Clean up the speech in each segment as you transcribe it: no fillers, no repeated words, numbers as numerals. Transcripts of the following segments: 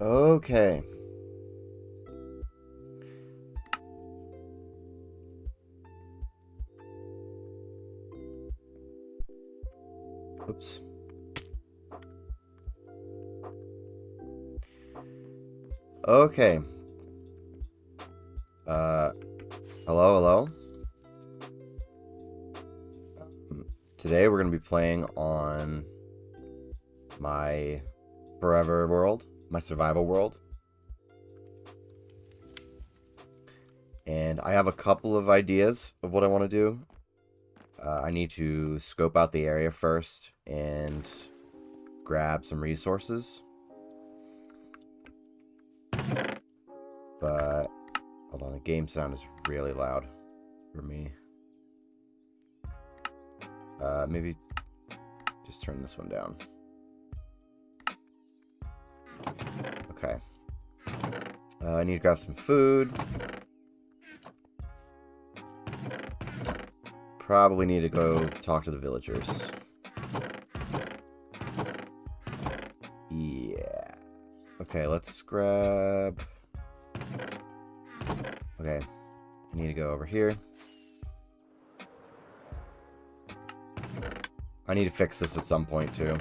Okay. Oops. Okay. Uh, hello. Today we're going to be playing on my forever world, my survival world. And I have a couple of ideas of what I want to do. I need to scope out the area first and grab some resources. But, hold on, the game sound is really loud for me. Maybe just turn this one down. Okay. I need to grab some food. Probably need to go talk to the villagers. Yeah. Okay, let's grab... Okay. I need to go over here. I need to fix this at some point, too.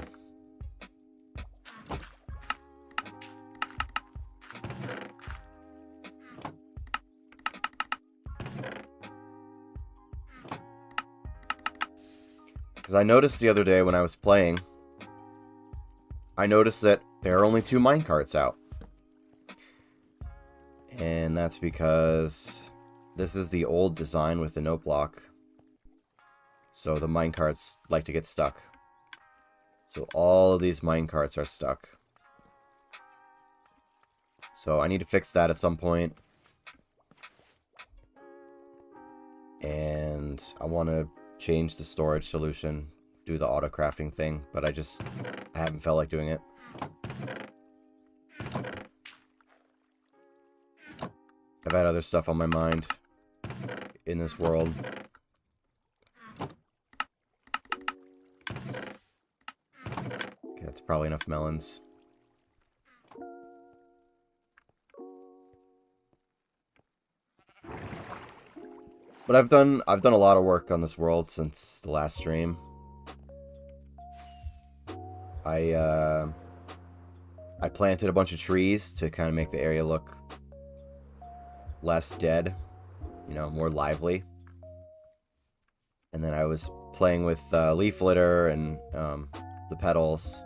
Because I noticed the other day when I was playing, I noticed that there are only 2 minecarts out. And that's because this is the old design with the note block. So the minecarts like to get stuck. So all of these minecarts are stuck. So I need to fix that at some point. And I want to change the storage solution, do the auto crafting thing, but I haven't felt like doing it. I've had other stuff on my mind in this world. Okay, that's probably enough melons. But I've done a lot of work on this world since the last stream. I planted a bunch of trees to kind of make the area look less dead, you know, more lively. And then I was playing with leaf litter and the petals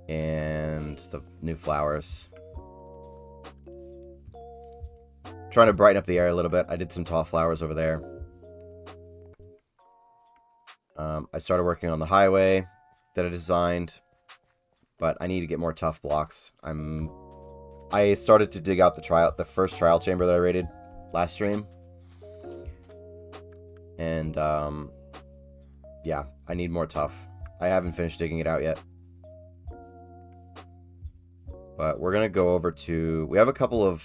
and the new flowers. Trying to brighten up the area a little bit. I did some tall flowers over there. I started working on the highway that I designed, but I need to get more tough blocks. I started to dig out the first trial chamber that I raided last stream. And yeah, I need more tough. I haven't finished digging it out yet. But we're gonna go over to... We have a couple of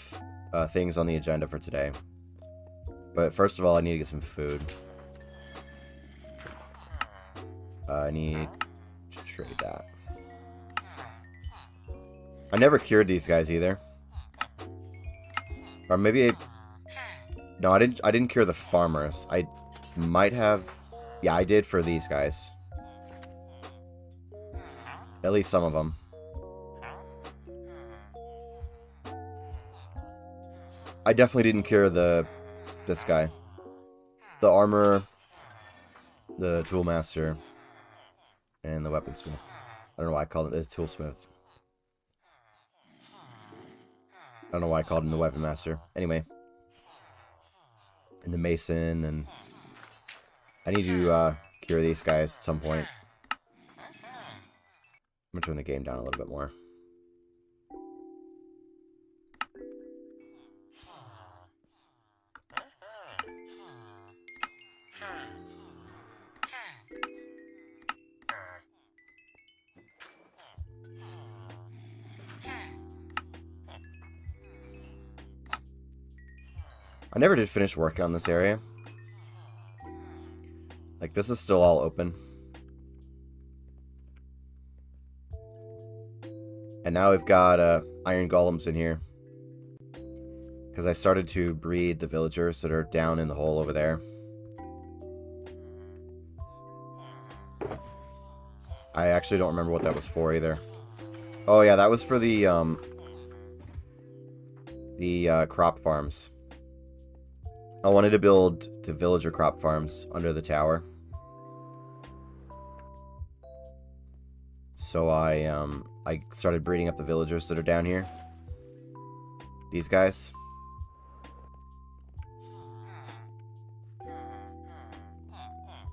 things on the agenda for today. But first of all, I need to get some food. I need to trade that. I never cured these guys either. Or maybe no, I didn't cure the farmers. I might have... Yeah, I did for these guys. At least some of them. I definitely didn't cure this guy. The armor, the toolmaster, and the weaponsmith. I don't know why I called it the toolsmith. I don't know why I called him the weapon master. Anyway. And the mason, and... I need to cure these guys at some point. I'm gonna turn the game down a little bit more. I never did finish working on this area. Like, this is still all open. And now we've got iron golems in here. Because I started to breed the villagers that are down in the hole over there. I actually don't remember what that was for either. Oh yeah, that was for the crop farms. I wanted to build the villager crop farms under the tower. So I started breeding up the villagers that are down here. These guys.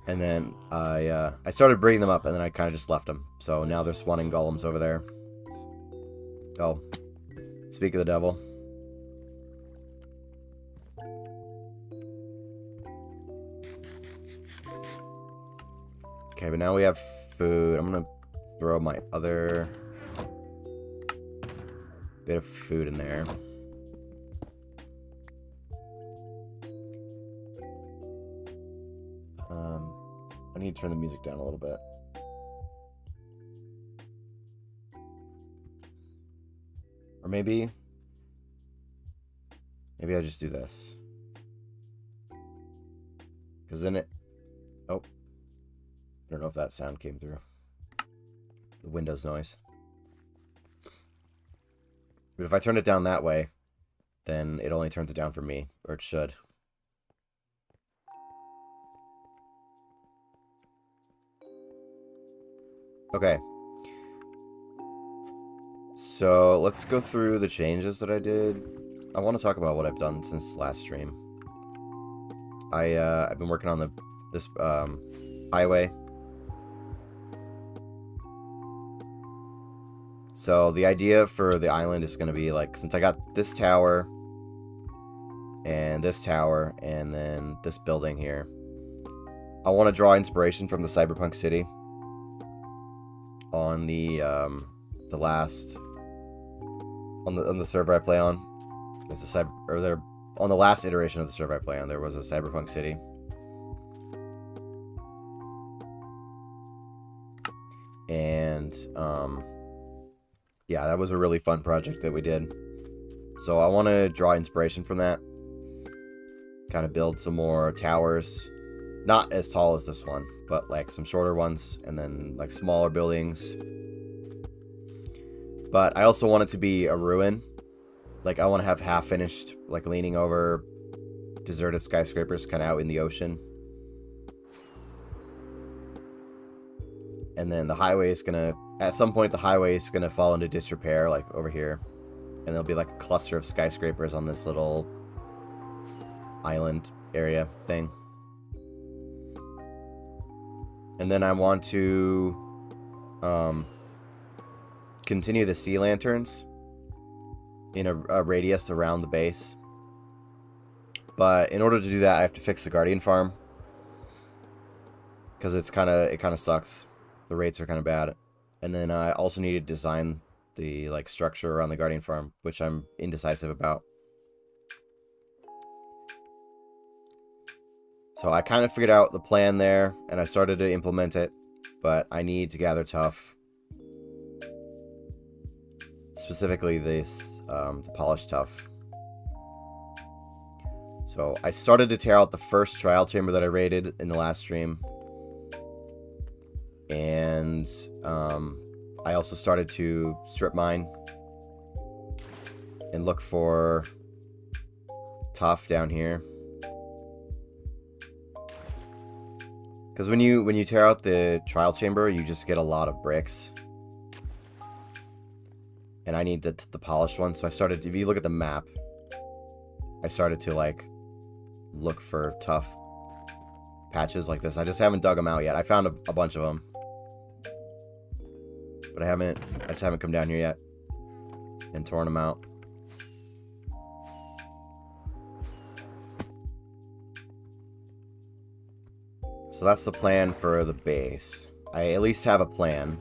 And then I started breeding them up, and then I kind of just left them. So now there's spawning golems over there. Oh, speak of the devil. Okay, but now we have food. I'm gonna throw my other bit of food in there. I need to turn the music down a little bit. Or maybe I just do this. Because then it... Oh. I don't know if that sound came through. The Windows noise. But if I turn it down that way, then it only turns it down for me. Or it should. Okay. So, let's go through the changes that I did. I want to talk about what I've done since last stream. I've been working on this highway. So the idea for the island is going to be like, since I got this tower and then this building here, I want to draw inspiration from the Cyberpunk City on the server I play on. There's a on the last iteration of the server I play on, there was a Cyberpunk City. And yeah, that was a really fun project that we did. So I want to draw inspiration from that. Kind of build some more towers. Not as tall as this one, but like some shorter ones, and then like smaller buildings. But I also want it to be a ruin. Like I want to have half finished, like leaning over deserted skyscrapers kind of out in the ocean. And then the highway is gonna, at some point the highway is gonna fall into disrepair, like over here. And there'll be like a cluster of skyscrapers on this little island area thing. And then I want to continue the sea lanterns in a radius around the base. But in order to do that, I have to fix the Guardian farm. Because it kind of sucks. The rates are kind of bad. And then I also need to design the like structure around the Guardian farm, which I'm indecisive about. So I kind of figured out the plan there, and I started to implement it, but I need to gather tough. Specifically this, the polished tough. So I started to tear out the first trial chamber that I raided in the last stream. And I also started to strip mine and look for tough down here. Because when you tear out the trial chamber, you just get a lot of bricks. And I need the polished one. So I started, if you look at the map, I started to like look for tough patches like this. I just haven't dug them out yet. I found a bunch of them. But I just haven't come down here yet and torn them out. So that's the plan for the base. I at least have a plan.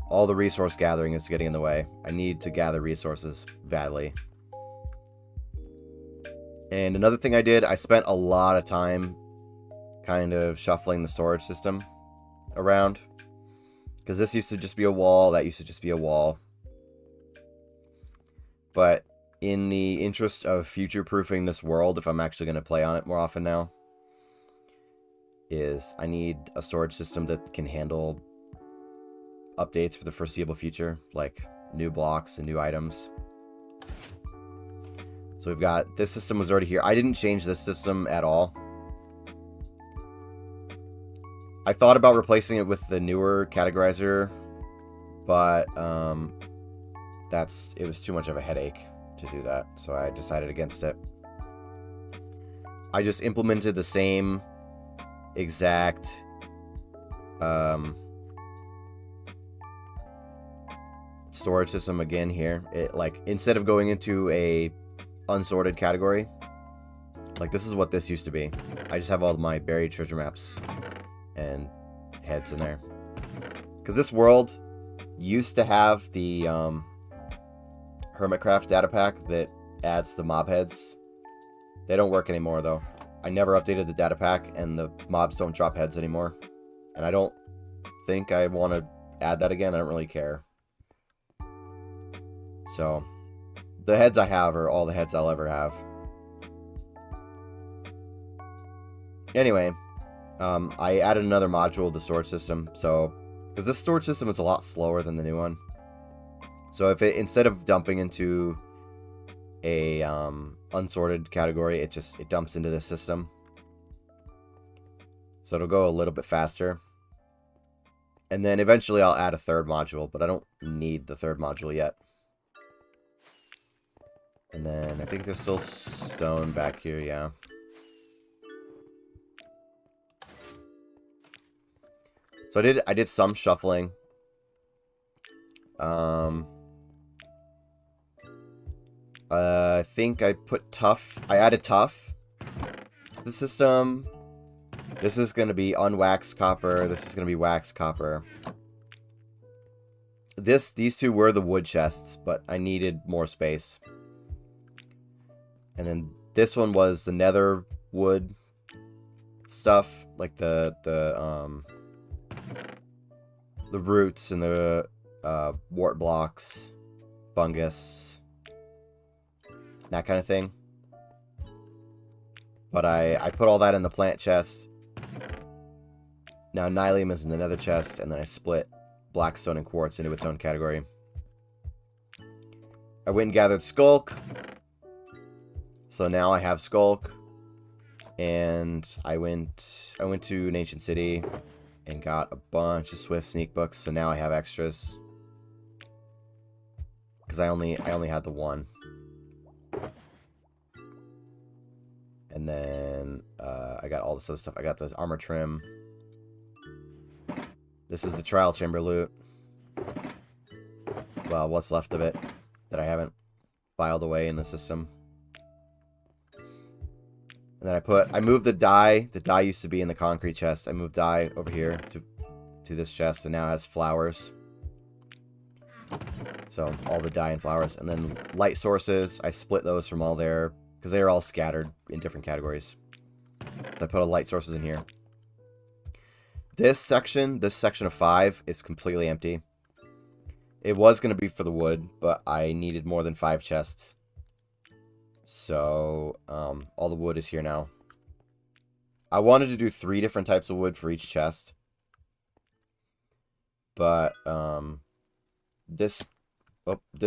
All the resource gathering is getting in the way. I need to gather resources badly. And another thing I did, I spent a lot of time kind of shuffling the storage system around. Because this used to just be a wall, that used to just be a wall. But in the interest of future-proofing this world, if I'm actually going to play on it more often now, is I need a storage system that can handle updates for the foreseeable future, like new blocks and new items. So we've got, this system was already here. I didn't change this system at all. I thought about replacing it with the newer categorizer, but it was too much of a headache to do that, so I decided against it. I just implemented the same exact storage system again here. It, like, instead of going into a unsorted category, like, this is what this used to be. I just have all my buried treasure maps and heads in there, because this world used to have the Hermitcraft data pack that adds the mob heads. They don't work anymore though. I never updated the data pack, and the mobs don't drop heads anymore, and I don't think I want to add that again. I don't really care. So the heads I have are all the heads I'll ever have. Anyway, I added another module to the storage system, so because this storage system is a lot slower than the new one. So if it, instead of dumping into a unsorted category, it dumps into this system. So it'll go a little bit faster. And then eventually I'll add a third module, but I don't need the third module yet. And then I think there's still stone back here, yeah. So I did some shuffling. I think I put tough. I added tough to the system. This is going to be unwaxed copper. This is going to be waxed copper. These two were the wood chests, but I needed more space. And then this one was the nether wood stuff, like the roots and the wart blocks, fungus, that kind of thing. But I put all that in the plant chest. Now Nylium is in the nether chest, and then I split blackstone and quartz into its own category. I went and gathered skulk. So now I have skulk. And I went to an ancient city and got a bunch of Swift sneak books, so now I have extras. Because I only had the one. And then I got all this other stuff. I got the armor trim. This is the trial chamber loot. Well, what's left of it that I haven't filed away in the system. And then I moved the dye. The dye used to be in the concrete chest. I moved dye over here to this chest, and now it has flowers. So all the dye and flowers. And then light sources, I split those from all there, because they are all scattered in different categories. So I put all light sources in here. This section of 5 is completely empty. It was going to be for the wood, but I needed more than 5 chests. So, all the wood is here now. I wanted to do 3 different types of wood for each chest. But, this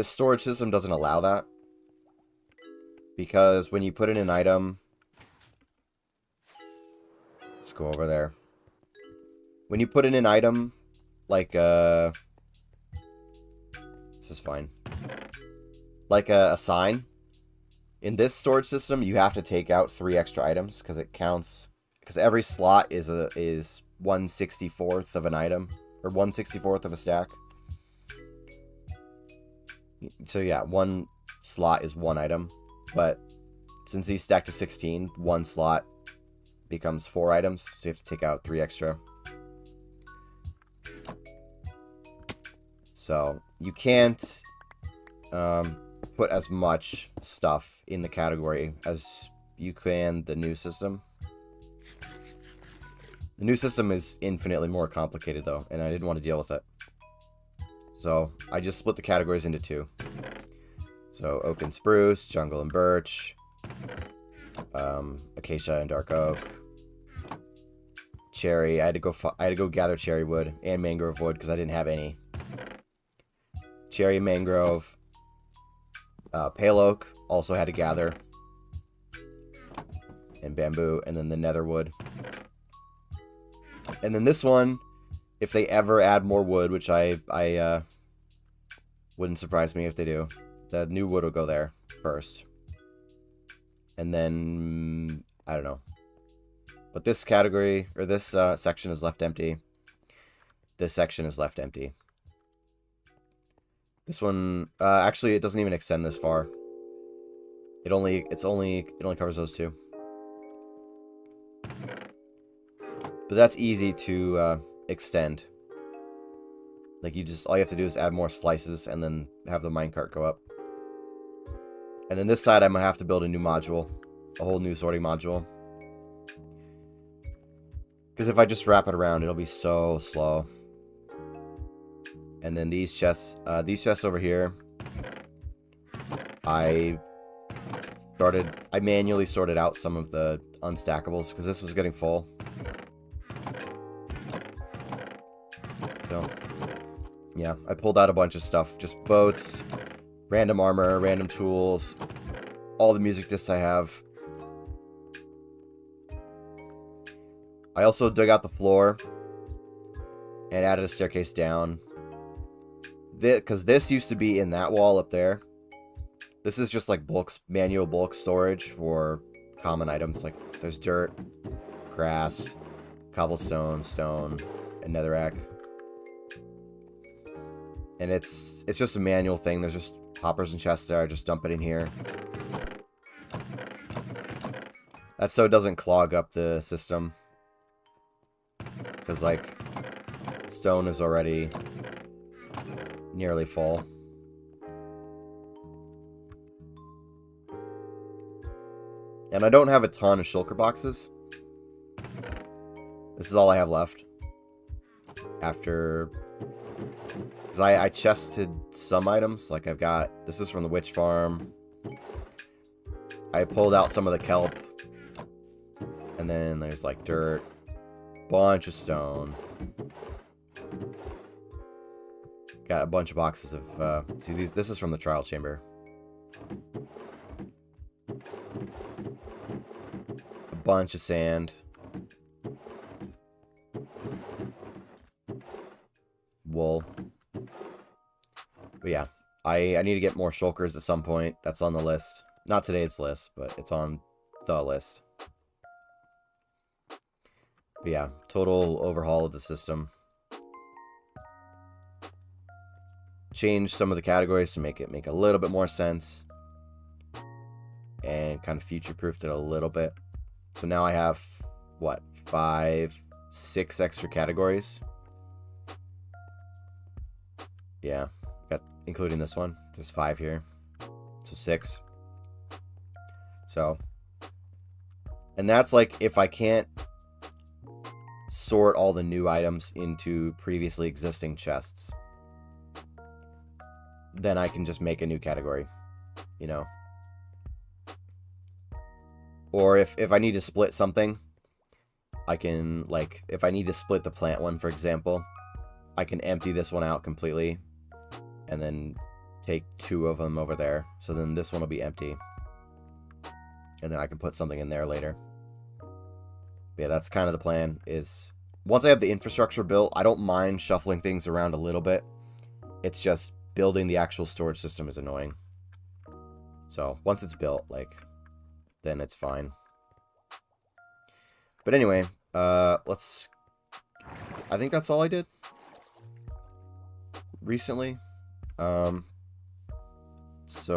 storage system doesn't allow that. Because when you put in an item... Let's go over there. When you put in an item, like, this is fine. Like a sign. In this storage system, you have to take out 3 extra items, because it counts... Because every slot is 1/64th of an item. Or 1/64th of a stack. So yeah, 1 slot is 1 item. But since these stack to 16, 1 slot becomes 4 items. So you have to take out 3 extra. So you can't put as much stuff in the category as you can the new system. The new system is infinitely more complicated though, and I didn't want to deal with it. So I just split the categories into 2. So oak and spruce, jungle and birch, acacia and dark oak, cherry. I had to go gather cherry wood and mangrove wood because I didn't have any. Cherry, mangrove, pale oak also had to gather, and bamboo, and then the nether wood. And then this one, if they ever add more wood, which I wouldn't surprise me if they do, the new wood will go there first. And then, I don't know. But this category, or this section is left empty. This section is left empty. This one, actually, it doesn't even extend this far. It only covers those 2. But that's easy to extend. Like, all you have to do is add more slices and then have the minecart go up. And then this side, I'm gonna have to build a new module, a whole new sorting module. Because if I just wrap it around, it'll be so slow. And then these chests over here, I manually sorted out some of the unstackables because this was getting full. So, yeah, I pulled out a bunch of stuff. Just boats, random armor, random tools, all the music discs I have. I also dug out the floor and added a staircase down. Because this used to be in that wall up there. This is just like manual bulk storage for common items. Like there's dirt, grass, cobblestone, stone, and netherrack. And it's just a manual thing. There's just hoppers and chests there. I just dump it in here. That's so it doesn't clog up the system. Because like stone is already nearly full. And I don't have a ton of shulker boxes. This is all I have left. After... Because I chested some items. Like I've got... This is from the witch farm. I pulled out some of the kelp. And then there's like dirt. Bunch of stone. Got a bunch of boxes of, see these, this is from the trial chamber. A bunch of sand. Wool. But yeah, I need to get more shulkers at some point. That's on the list. Not today's list, but it's on the list. But yeah, total overhaul of the system. Change some of the categories to make it make a little bit more sense. And kind of future-proofed it a little bit. So now I have, what, 5, 6 extra categories. Yeah, including this one. There's 5 here. So 6. So, and that's like if I can't sort all the new items into previously existing chests, then I can just make a new category, you know. Or if I need to split something, I can, like, if I need to split the plant one, for example, I can empty this one out completely and then take 2 of them over there. So then this one will be empty. And then I can put something in there later. But yeah, that's kind of the plan, is once I have the infrastructure built, I don't mind shuffling things around a little bit. It's just building the actual storage system is annoying. So once it's built, like, then it's fine. But anyway, I think that's all I did recently. So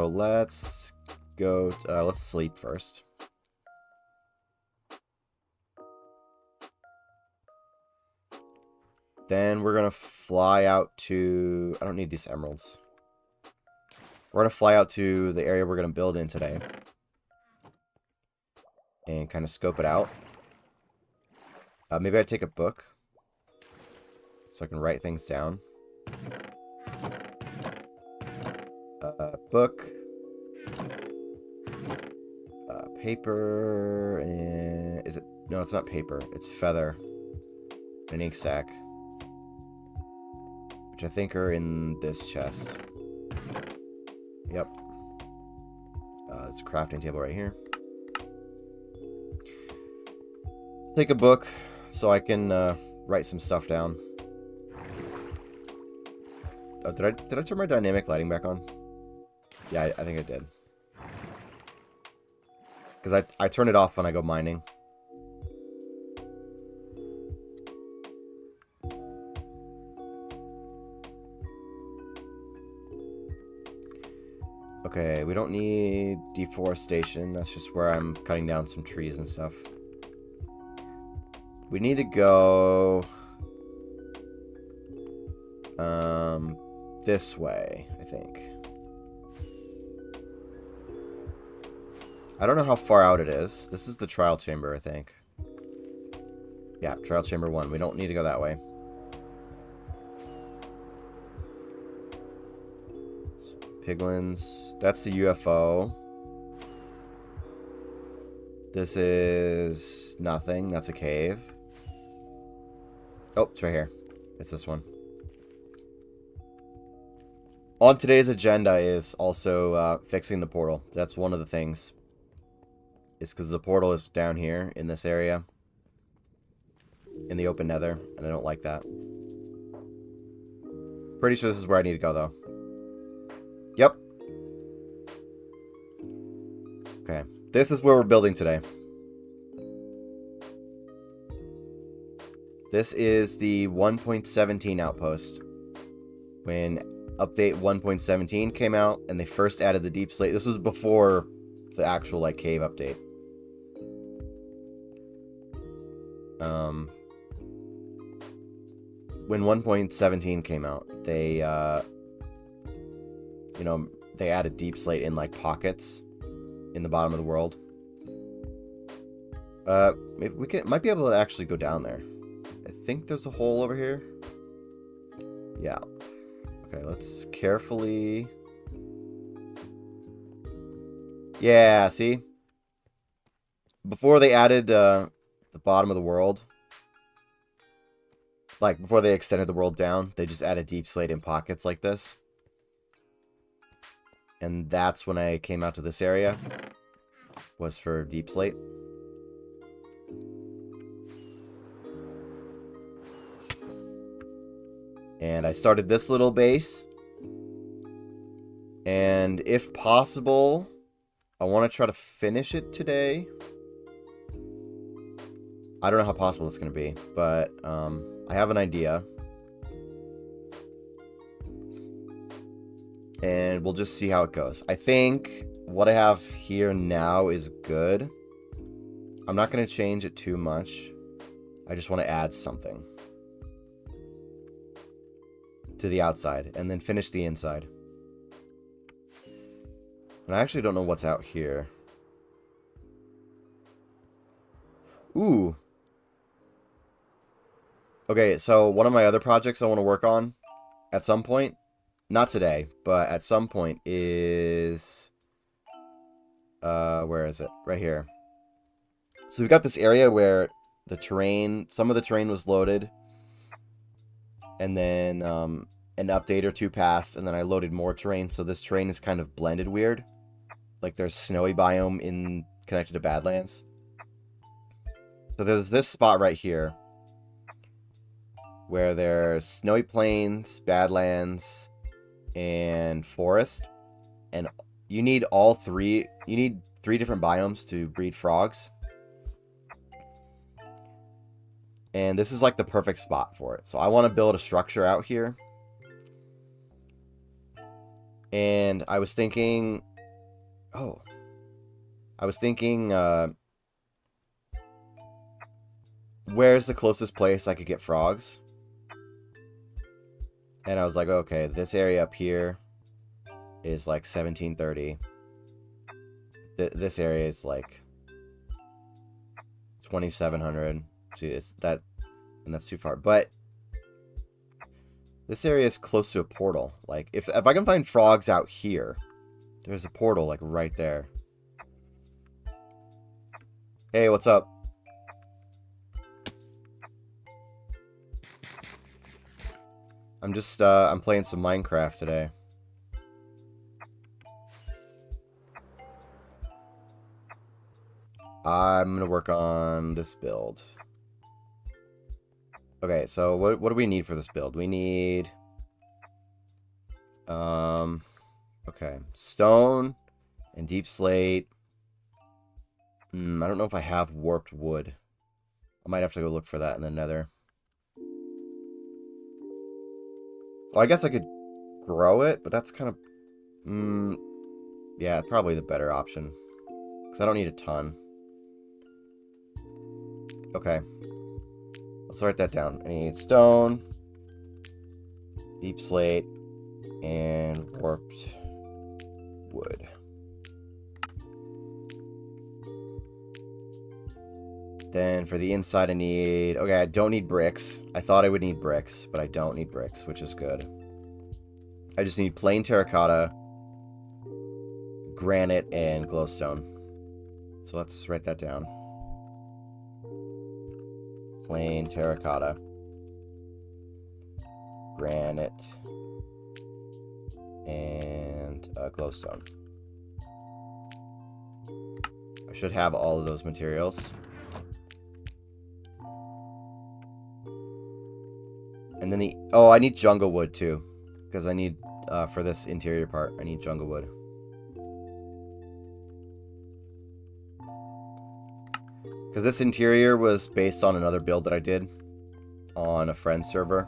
let's go, let's sleep first. Then we're gonna fly out to, I don't need these emeralds. We're gonna fly out to the area we're gonna build in today. And kind of scope it out. Maybe I take a book so I can write things down. Book. Paper. And is it? No, it's not paper. It's feather. An ink sac. Which I think are in this chest. Yep. It's a crafting table right here. Take a book so I can write some stuff down. Oh, did I turn my dynamic lighting back on? Yeah, I think I did. Because I turn it off when I go mining. Okay, we don't need deforestation. That's just where I'm cutting down some trees and stuff. We need to go this way, I think. I don't know how far out it is. This is the trial chamber, I think. Yeah, trial chamber 1. We don't need to go that way. Piglins. That's the UFO. This is nothing. That's a cave. Oh, it's right here. It's this one. On today's agenda is also fixing the portal. That's one of the things. It's because the portal is down here in this area. In the open nether. And I don't like that. Pretty sure this is where I need to go, though. Yep. Okay. This is where we're building today. This is the 1.17 outpost. When update 1.17 came out and they first added the deep slate. This was before the actual like cave update. When 1.17 came out, they you know, they added deep slate in like pockets in the bottom of the world. Maybe we might be able to actually go down there. I think there's a hole over here. Yeah. Okay, let's carefully... Yeah, see? Before they added the bottom of the world, like before they extended the world down, they just added deep slate in pockets like this. And that's when I came out to this area, was for deep slate. And I started this little base. And if possible, I want to try to finish it today. I don't know how possible it's going to be, but I have an idea. And we'll just see how it goes. I think what I have here now is good. I'm not going to change it too much. I just want to add something to the outside and then finish the inside. And I actually don't know what's out here. Ooh. Okay, so one of my other projects I want to work on at some point, not today, but at some point is... where is it? Right here. So we've got this area where the terrain, some of the terrain was loaded. And then an update or two passed, and then I loaded more terrain, so this terrain is kind of blended weird. Like there's snowy biome connected to Badlands. So there's this spot right here where there's snowy plains, Badlands, and forest. And you need all three. You need 3 different biomes to breed frogs. And this is like the perfect spot for it. So I want to build a structure out here. And I was thinking... Oh. I was thinking... where's the closest place I could get frogs? And I was like, okay, this area up here is like 1730. This area is like 2700. See, it's that, and that's too far. But This area is close to a portal. Like, if I can find frogs out here, there's a portal, like, right there. Hey, what's up? I'm playing some Minecraft today. I'm gonna work on this build. Okay, so what do we need for this build? We need... Okay, stone and deep slate. I don't know if I have warped wood. I might have to go look for that in the nether. Well, I guess I could grow it, but that's kind of... yeah, probably the better option. Because I don't need a ton. Okay. Let's write that down. I need stone, deep slate, and warped wood. Then for the inside I need... Okay, I don't need bricks. I thought I would need bricks, but I don't need bricks, which is good. I just need plain terracotta, granite, and glowstone. So let's write that down. Plain terracotta, granite, and glowstone. I should have all of those materials. And then oh, I need jungle wood too, because I need for this interior part, I need jungle wood. Because this interior was based on another build that I did on a friend's server.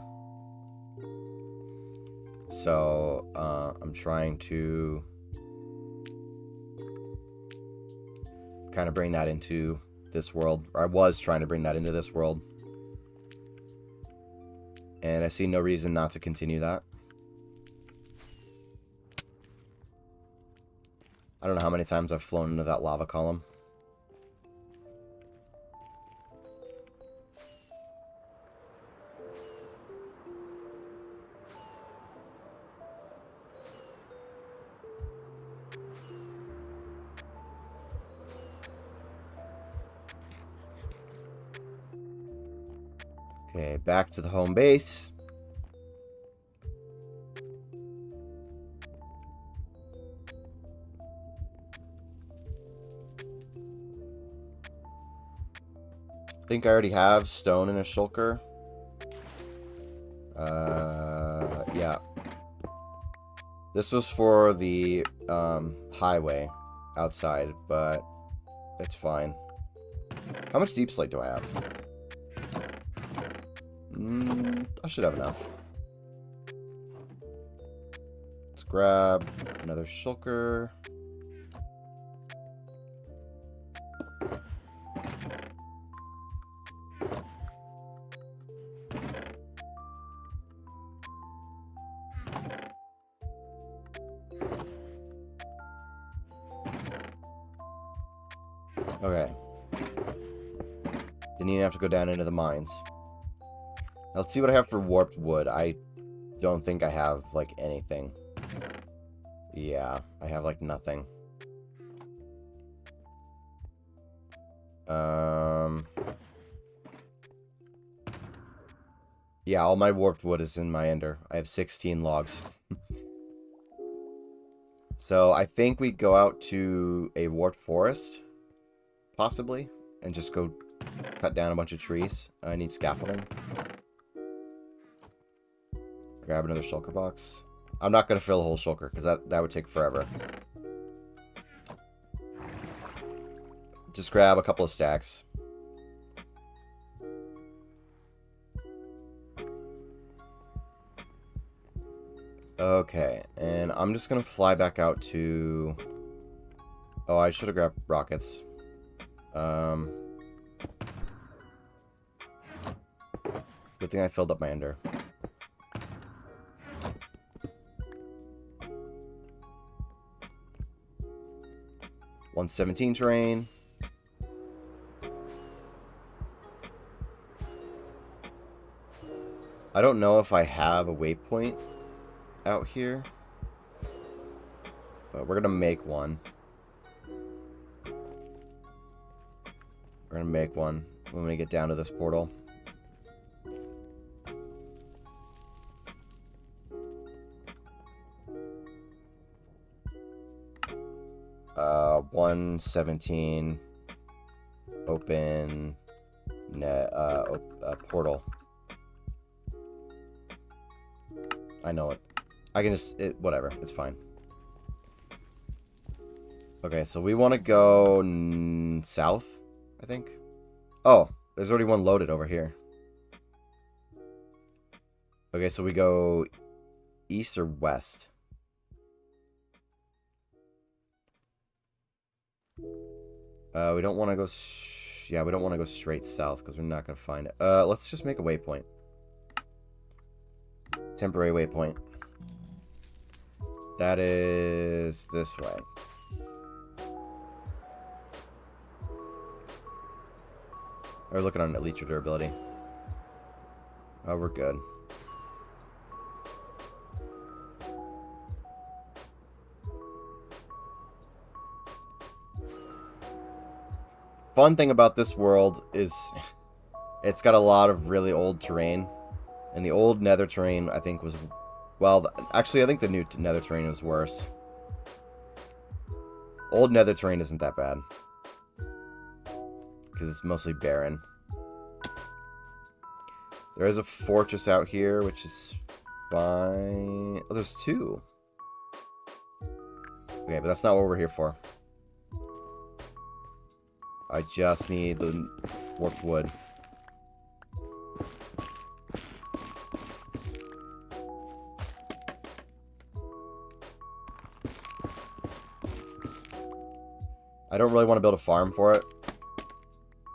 So, I'm trying to kind of bring that into this world. Or I was trying to bring that into this world. And I see no reason not to continue that. I don't know how many times I've flown into that lava column. Okay, back to the home base. I think I already have stone and a shulker. Yeah. This was for the highway outside, but it's fine. How much deep slate do I have? I should have enough. Let's grab another shulker. Okay. Didn't even have to go down into the mines. Now let's see what I have for warped wood. I don't think I have, like, anything. Yeah, I have, like, nothing. Yeah, all my warped wood is in my ender. I have 16 logs. So I think we go out to a warped forest, possibly, and just go cut down a bunch of trees. I need scaffolding. Grab another shulker box. I'm not going to fill the whole shulker, because that would take forever. Just grab a couple of stacks. Okay, and I'm just going to fly back out to... Oh, I should have grabbed rockets. Good thing I filled up my ender. .117 terrain. I don't know if I have a waypoint out here, but we're gonna make one. We're gonna make one when we get down to this portal. 117 open net portal. I know it. I can just whatever. It's fine. Okay, so we want to go south, I think. Oh, there's already one loaded over here. Okay, so we go east or west? We don't want to go... yeah, we don't want to go straight south because we're not going to find it. Let's just make a waypoint. Temporary waypoint. That is this way. We're looking on Elytra durability. Oh, we're good. Fun thing about this world is it's got a lot of really old terrain. And the old nether terrain, I think, was... well, actually, I think the new nether terrain was worse. Old nether terrain isn't that bad. Because it's mostly barren. There is a fortress out here, which is fine. Oh, there's two. Okay, but that's not what we're here for. I just need the warped wood. I don't really want to build a farm for it.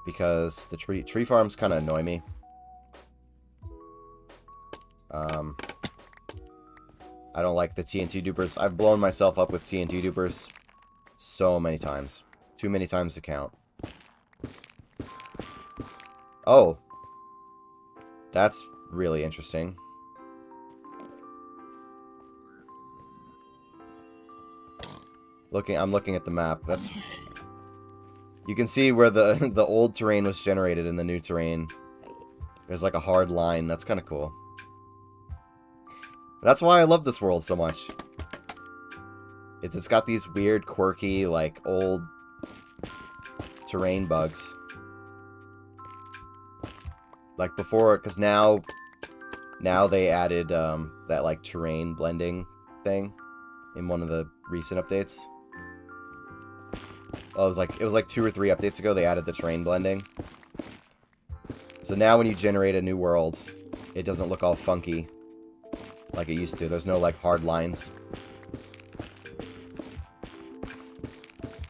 Because the tree farms kind of annoy me. I don't like the TNT dupers. I've blown myself up with TNT dupers so many times. Too many times to count. Oh. That's really interesting. I'm looking at the map. That's... you can see where the old terrain was generated in the new terrain. There's like a hard line. That's kind of cool. That's why I love this world so much. It's got these weird, quirky, like, old terrain bugs. Like before, because now they added that, like, terrain blending thing in one of the recent updates. Oh, it was like 2 or 3 updates ago they added the terrain blending. So now when you generate a new world, it doesn't look all funky like it used to. There's no, like, hard lines.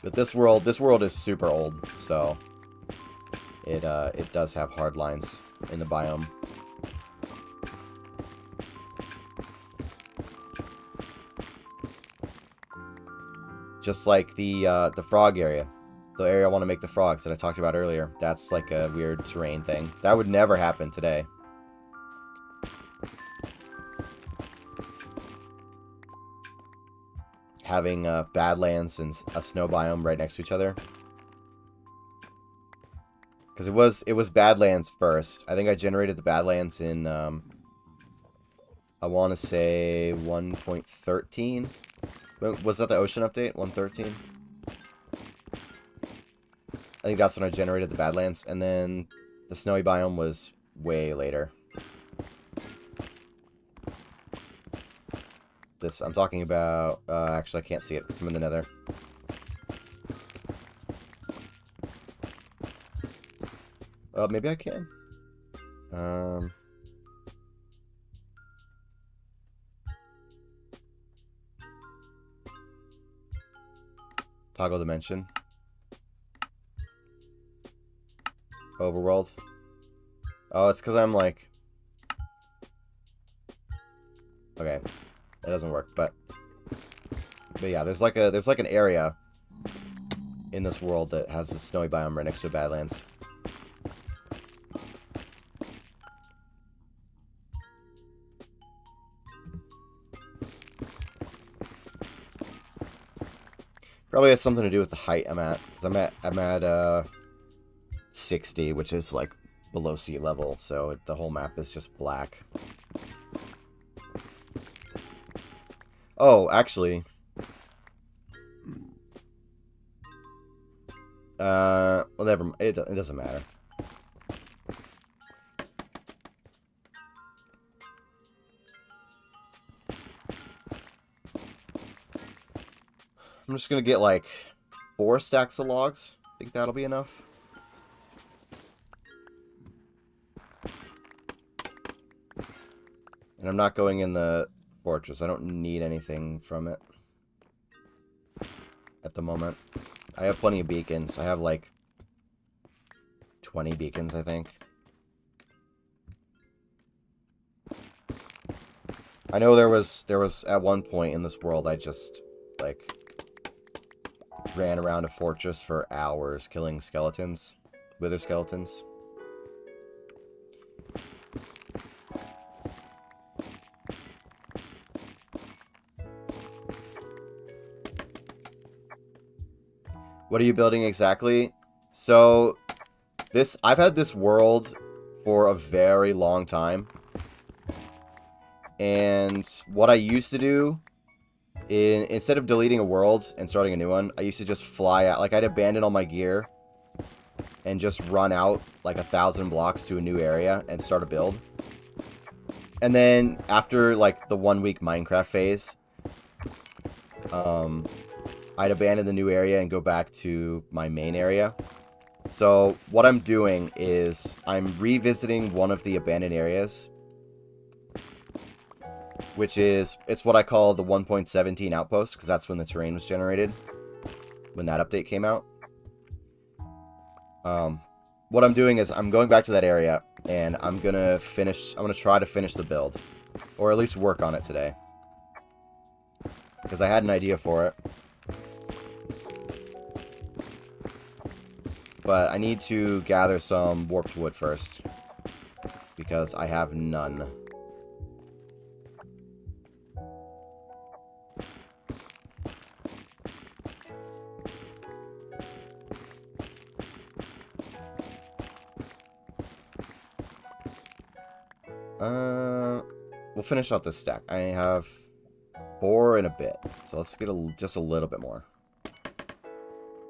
But this world is super old, so it does have hard lines in the biome. Just like the frog area. The area I want to make the frogs that I talked about earlier. That's like a weird terrain thing. That would never happen today. Having Badlands and a snow biome right next to each other. Because it was Badlands first. I think I generated the Badlands in, I want to say 1.13. Was that the ocean update? 1.13? I think that's when I generated the Badlands. And then the snowy biome was way later. This, I'm talking about, actually I can't see it because I'm in the nether. Maybe I can. Toggle dimension. Overworld. Oh, it's because I'm like... okay. That doesn't work, but yeah, there's like an area in this world that has the snowy biome right next to Badlands. Probably has something to do with the height I'm at. Because I'm at 60, which is like below sea level, so the whole map is just black. Oh, actually, well, never. It doesn't matter. I'm just gonna get like 4 stacks of logs. Think that'll be enough. And I'm not going in the fortress. I don't need anything from it at the moment. I have plenty of beacons. I have like 20 beacons, I think. I know there was at one point in this world I just like ran around a fortress for hours killing skeletons, wither skeletons. What are you building exactly? So, I've had this world for a very long time. And what I used to do, instead of deleting a world and starting a new one, I used to just fly out. Like, I'd abandon all my gear and just run out like 1,000 blocks to a new area and start a build. And then after like the 1-week Minecraft phase, I'd abandon the new area and go back to my main area. So what I'm doing is I'm revisiting one of the abandoned areas, which is, it's what I call the 1.17 outpost, because that's when the terrain was generated, when that update came out. What I'm doing is I'm going back to that area, and I'm gonna try to finish the build, or at least work on it today, because I had an idea for it. But I need to gather some warped wood first, because I have none. We'll finish out this stack. I have 4 and a bit, so let's get just a little bit more.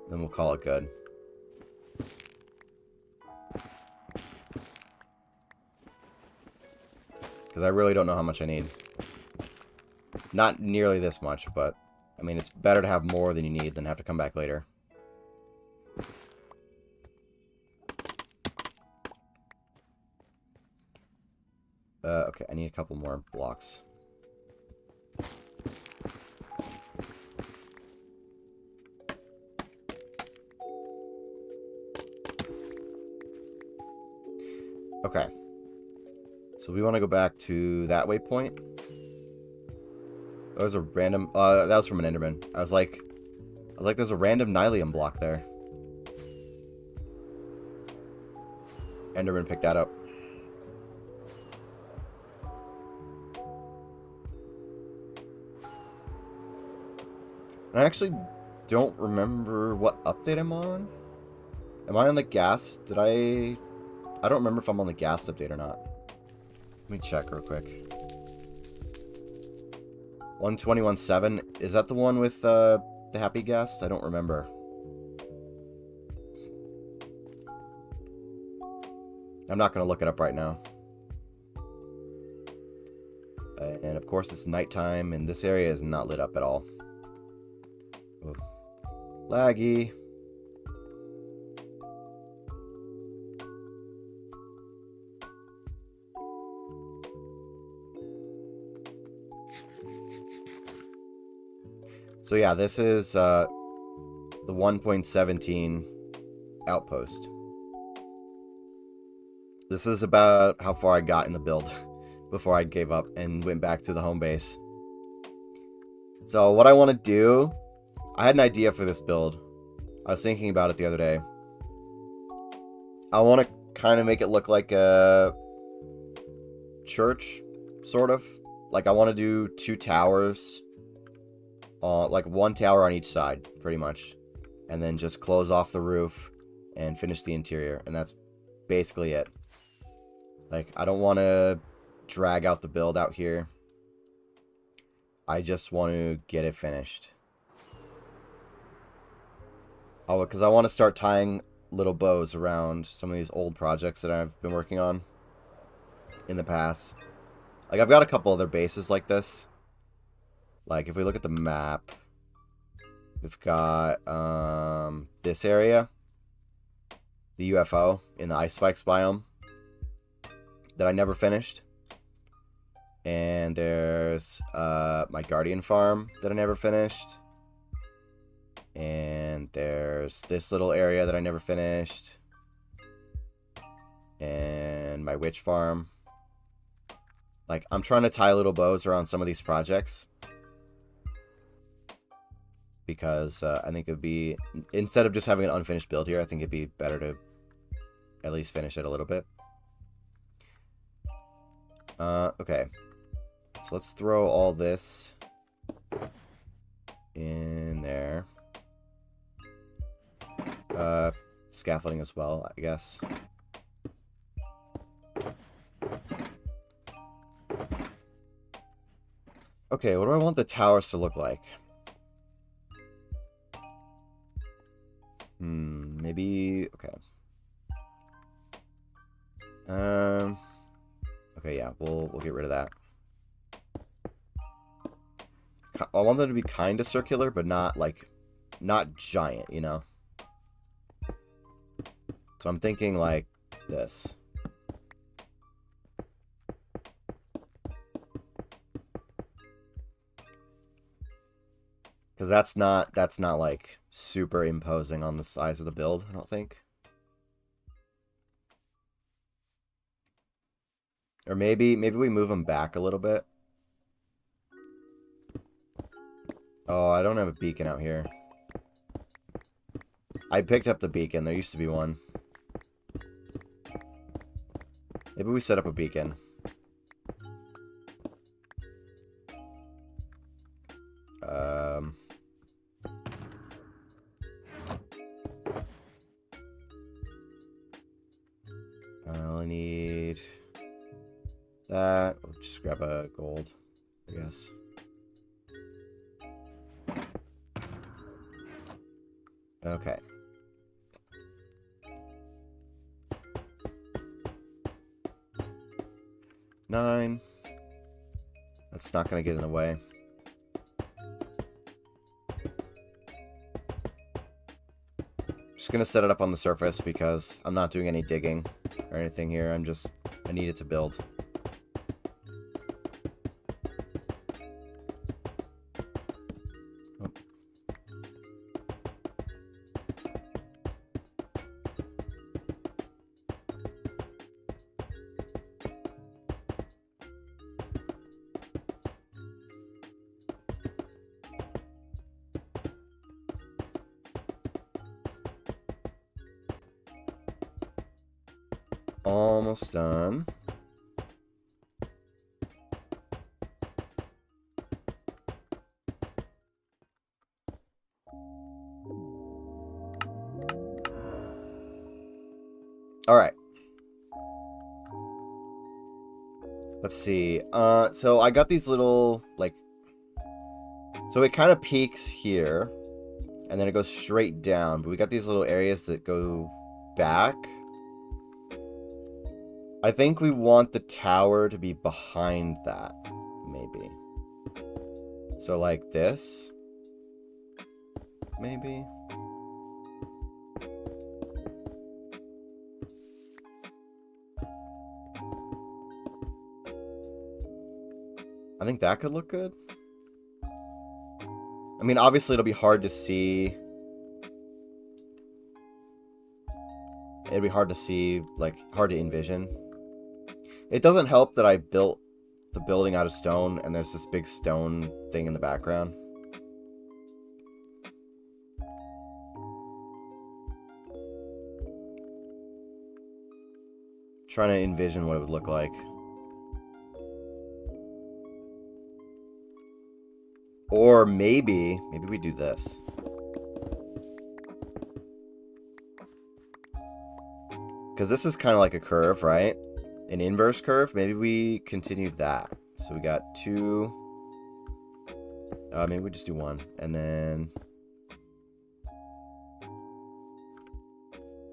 Then we'll call it good. Because I really don't know how much I need. Not nearly this much, but I mean, it's better to have more than you need than have to come back later. Okay, I need a couple more blocks. Okay. So we want to go back to that waypoint. That was a random... that was from an Enderman. I was like, there's a random Nylium block there. Enderman picked that up. I actually don't remember what update I'm on. Am I on the gas? I don't remember if I'm on the gas update or not. Let me check real quick. 121.7. Is that the one with the happy gas? I don't remember. I'm not going to look it up right now. And of course it's nighttime and this area is not lit up at all. Ooh. Laggy. So yeah, this is the 1.17 outpost. This is about how far I got in the build before I gave up and went back to the home base. So what I want to do, I had an idea for this build. I was thinking about it the other day. I want to kind of make it look like a church, sort of. Like I want to do 2 towers like one tower on each side, pretty much. And then just close off the roof and finish the interior. And that's basically it. Like, I don't want to drag out the build out here. I just want to get it finished. Oh, because I want to start tying little bows around some of these old projects that I've been working on in the past. Like, I've got a couple other bases like this. Like, if we look at the map, we've got this area, the UFO in the Ice Spikes biome that I never finished. And there's my Guardian farm that I never finished. And there's this little area that I never finished. And my witch farm. Like, I'm trying to tie little bows around some of these projects. Because I think it would be, instead of just having an unfinished build here, I think it'd be better to at least finish it a little bit. Okay. So let's throw all this in there. Scaffolding as well, I guess. Okay, what do I want the towers to look like? Maybe, okay. Okay, yeah, we'll get rid of that. I want them to be kind of circular, but not, like, not giant, you know? So I'm thinking, like, this. Because that's not, like, super imposing on the size of the build, I don't think. Or maybe we move them back a little bit. Oh, I don't have a beacon out here. I picked up the beacon. There used to be one. Maybe we set up a beacon. I only need that. We'll just grab a gold, I guess. Okay. Nine. That's not going to get in the way. Just going to set it up on the surface because I'm not doing any digging or anything here. I need it to build. Almost done. All right. Let's see. So I got these little, like, so it kind of peaks here, and then it goes straight down, but we got these little areas that go back. I think we want the tower to be behind that, maybe. So like this, maybe. I think that could look good. I mean, obviously it'll be hard to see. It'd be hard to see, like, hard to envision. It doesn't help that I built the building out of stone and there's this big stone thing in the background. Trying to envision what it would look like. Or maybe we do this. Because this is kind of like a curve, right? An inverse curve. Maybe we continue that. So we got 2. Maybe we just do 1. And then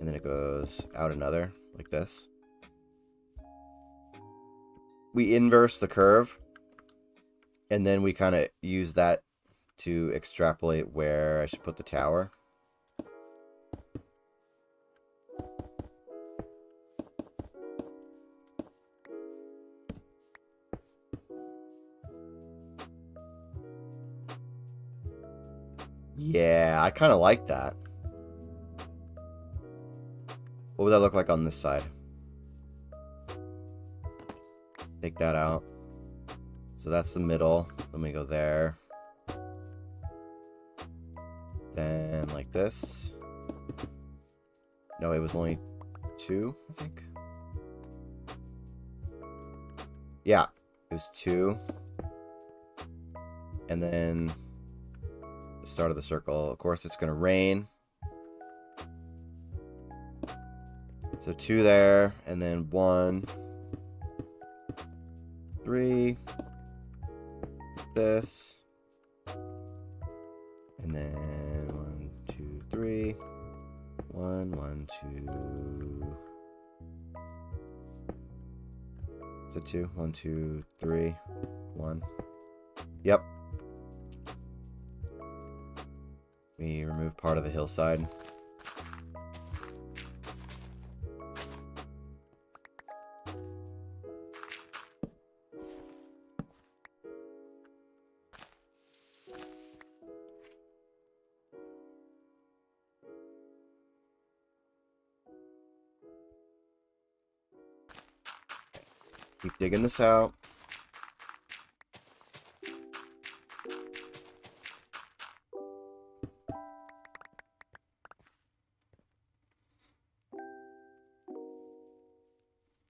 it goes out another, like this. We inverse the curve. And then we kind of use that to extrapolate where I should put the tower. Yeah, I kind of like that. What would that look like on this side? Take that out. So that's the middle. Let me go there. Then like this. No, it was only 2, I think. Yeah, it was 2. And then the start of the circle. Of course, it's going to rain. So 2 there, and then 1, 3, this, and then 1, 2, 3, 1, 1, 2. Is it 2? 1, 2, 3, 1. Yep. We remove part of the hillside. Keep digging this out.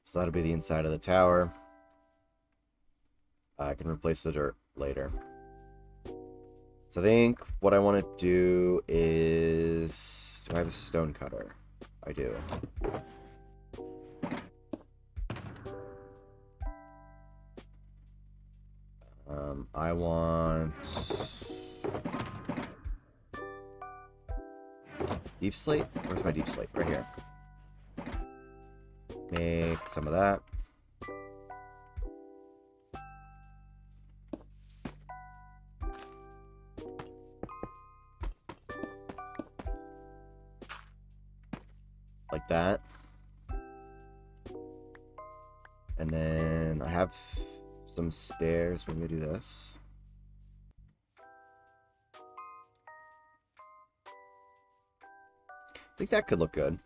So that'll be the inside of the tower. I can replace the dirt later. So I think what I want to do is... Do I have a stone cutter? I do. I want... Deep slate? Where's my deep slate? Right here. Make some of that. Like that. And then I have some stairs. Maybe do this. I think that could look good.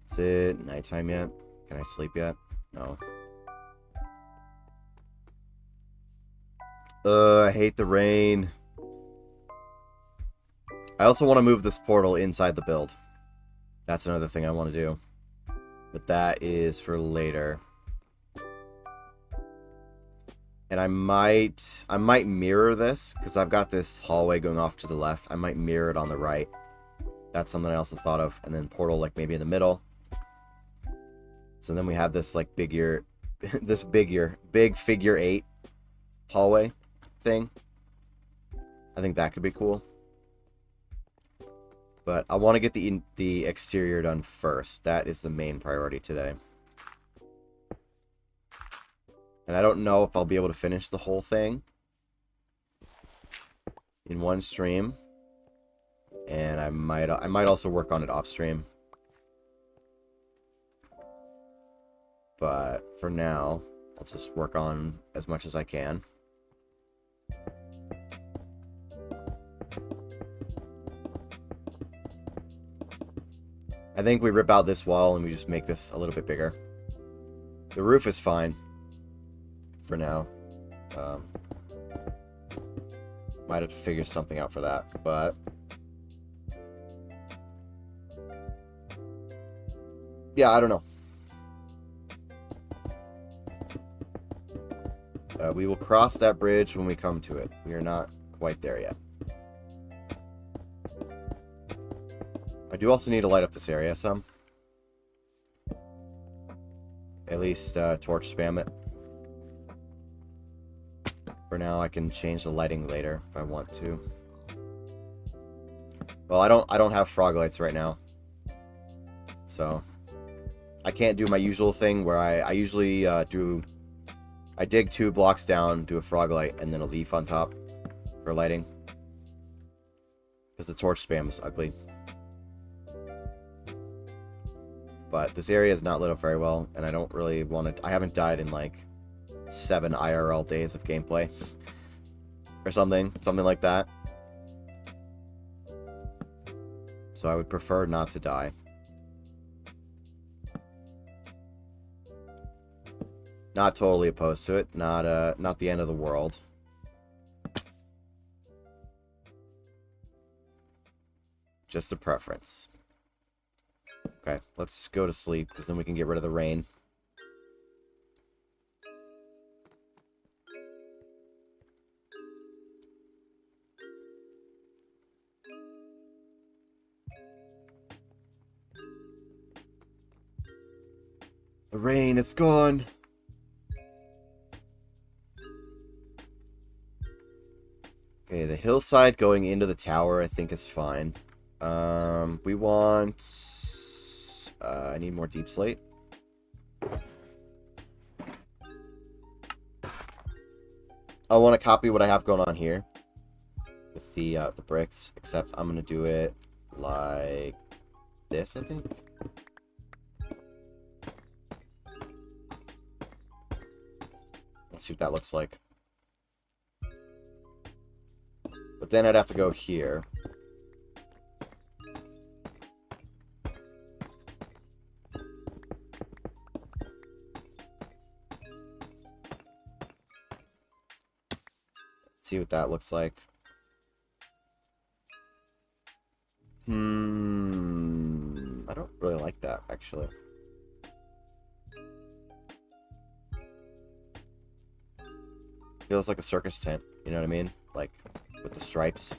Is it nighttime yet? Can I sleep yet? No. I hate the rain. I also want to move this portal inside the build. That's another thing I want to do. But that is for later. And I might mirror this, because I've got this hallway going off to the left. I might mirror it on the right. That's something I also thought of. And then portal, like, maybe in the middle. So then we have this, like, big figure 8 hallway thing. I think that could be cool. But I want to get the exterior done first. That is the main priority today. And I don't know if I'll be able to finish the whole thing in one stream. And I might also work on it off stream. But for now, I'll just work on as much as I can. I think we rip out this wall and we just make this a little bit bigger. The roof is fine for now. Might have to figure something out for that, but yeah, I don't know. We will cross that bridge when we come to it. We are not quite there yet. I do also need to light up this area some. At least torch spam it. For now, I can change the lighting later if I want to. Well, I don't have frog lights right now. So I can't do my usual thing where I usually I dig 2 blocks down, do a frog light, and then a leaf on top for lighting. Because the torch spam is ugly. But this area is not lit up very well, and I don't really want to... I haven't died in like 7 IRL days of gameplay. Or something like that. So I would prefer not to die. Not totally opposed to it. Not the end of the world. Just a preference. Okay, let's go to sleep, because then we can get rid of the rain. The rain, it's gone! Okay, the hillside going into the tower I think is fine. We want... I need more deep slate. I want to copy what I have going on here with the bricks, except I'm gonna do it like this, I think. Let's see what that looks like. But then I'd have to go here. See what that looks like. I don't really like that, actually. Feels like a circus tent, you know what I mean? Like, with the stripes.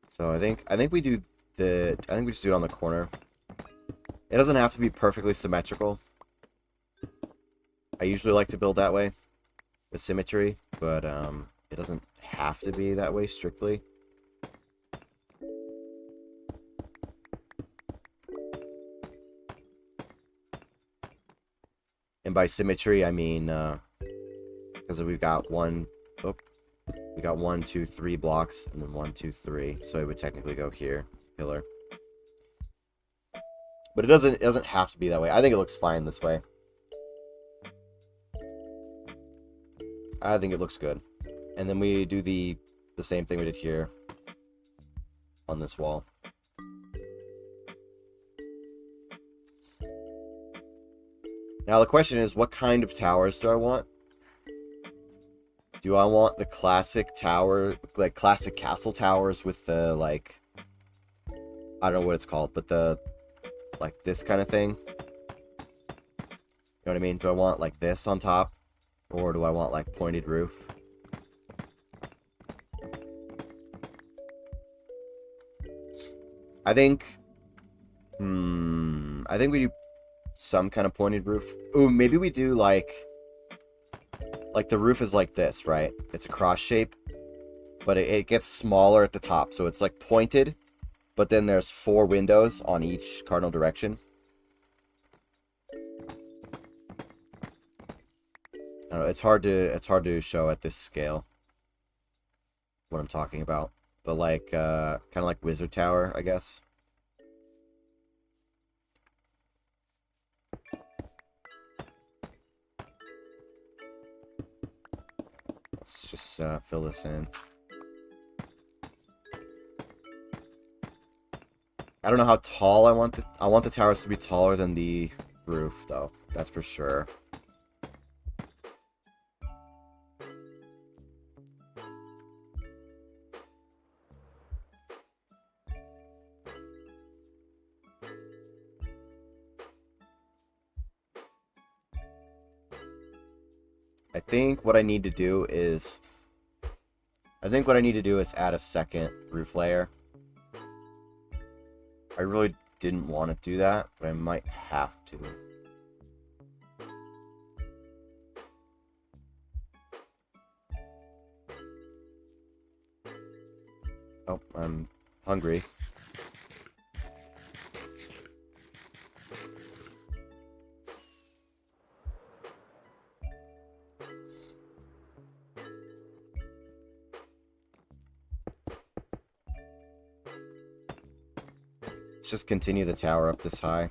So I think we do I think we just do it on the corner. It doesn't have to be perfectly symmetrical. I usually like to build that way with symmetry, but it doesn't have to be that way strictly. And by symmetry, I mean because we've got we got 1, 2, 3 blocks, and then 1, 2, 3. So it would technically go here, pillar. But it doesn't have to be that way. I think it looks fine this way. I think it looks good. And then we do the same thing we did here on this wall. Now the question is, what kind of towers do I want? Do I want the classic tower, like classic castle towers with the, like, I don't know what it's called, but the, like, this kind of thing? You know what I mean? Do I want, like, this on top? Or do I want, like, pointed roof? I think we do some kind of pointed roof. Ooh, maybe we do, like the roof is like this, right? It's a cross shape, but it gets smaller at the top, so it's like pointed, but then there's 4 windows on each cardinal direction. I don't know, it's hard to show at this scale what I'm talking about, but like kind of like Wizard Tower, I guess. Let's just fill this in. I don't know how tall I want the towers to be taller than the roof, though. That's for sure. I think what I need to do is add a second roof layer. I really didn't want to do that, but I might have to. Oh, I'm hungry. Let's just continue the tower up this high.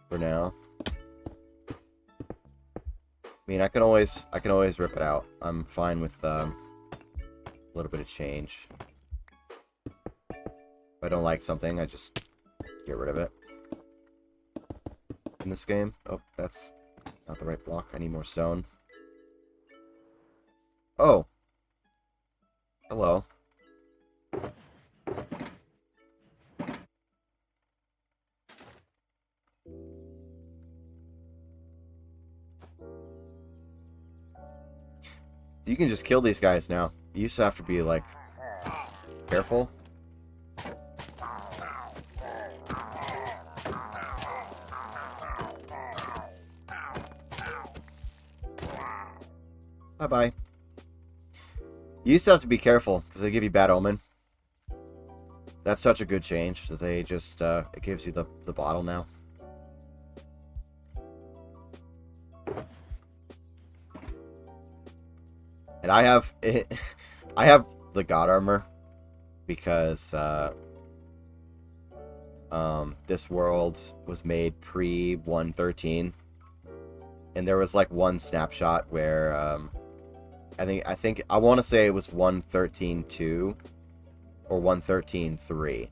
For now. I mean, I can always rip it out. I'm fine with a little bit of change. If I don't like something, I just get rid of it. In this game. Oh, that's not the right block. I need more stone. Oh. Hello. You can just kill these guys now. You used to have to be, like, careful. Bye-bye. You used to have to be careful, because they give you bad omen. That's such a good change, that they just, it gives you the bottle now. And I have I have the God armor because this world was made pre 1.13, and there was like one snapshot where I think I want to say it was 1.13.2 or 1.13.3.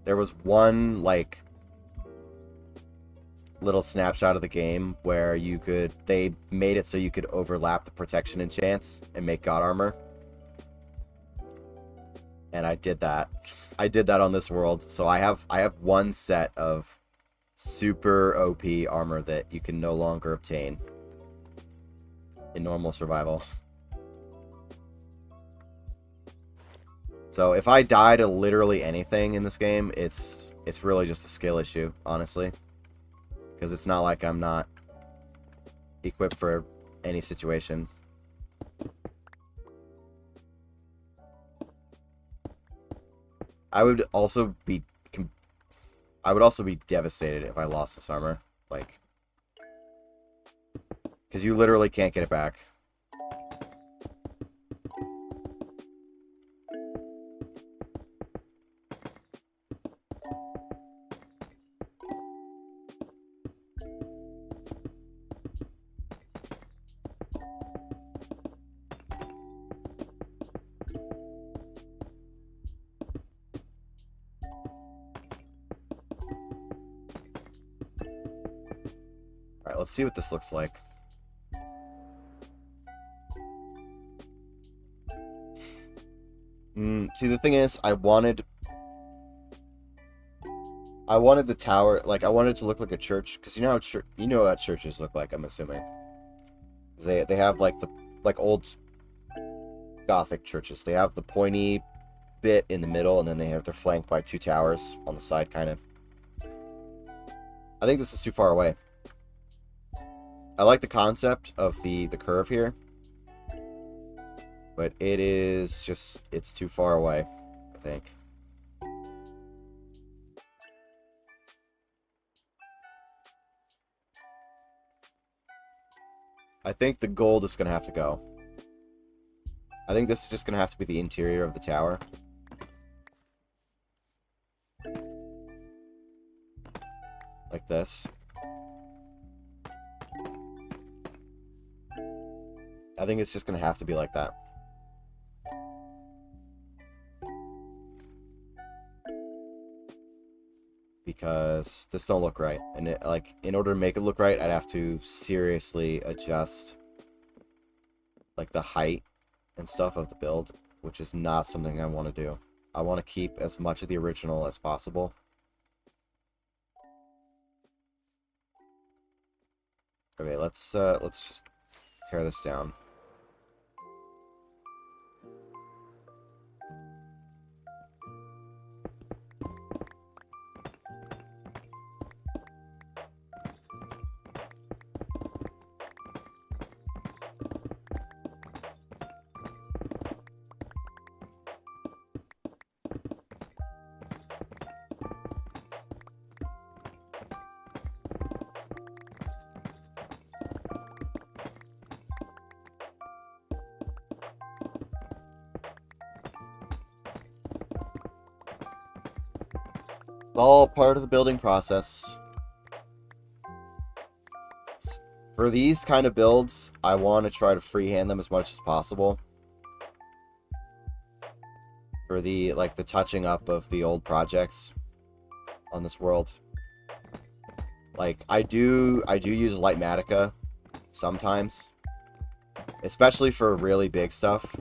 There was one like little snapshot of the game where they made it so you could overlap the protection enchants and make God armor. And I did that. I did that on this world. So I have one set of super OP armor that you can no longer obtain in normal survival. So if I die to literally anything in this game, it's really just a skill issue, honestly. Because it's not like I'm not equipped for any situation. I would also be devastated if I lost this armor, like, because you literally can't get it back. Alright, let's see what this looks like. See, the thing is, I wanted the tower, like, I wanted it to look like a church, because you know how churches look like, I'm assuming. They have, like, old Gothic churches. They have the pointy bit in the middle, and then they're flanked by two towers on the side, kind of. I think this is too far away. I like the concept of the curve here, but it is just, it's too far away, I think. I think the gold is going to have to go. I think this is just going to have to be the interior of the tower. Like this. I think it's just going to have to be like that. because this don't look right. And it, like, in order to make it look right, I'd have to seriously adjust like the height and stuff of the build, which is not something I want to do. I want to keep as much of the original as possible. Okay, let's just tear this down. All part of the building process. For these kind of builds, I want to try to freehand them as much as possible. For the the touching up of the old projects on this world. Like I do use Lightmatica sometimes, especially for really big stuff.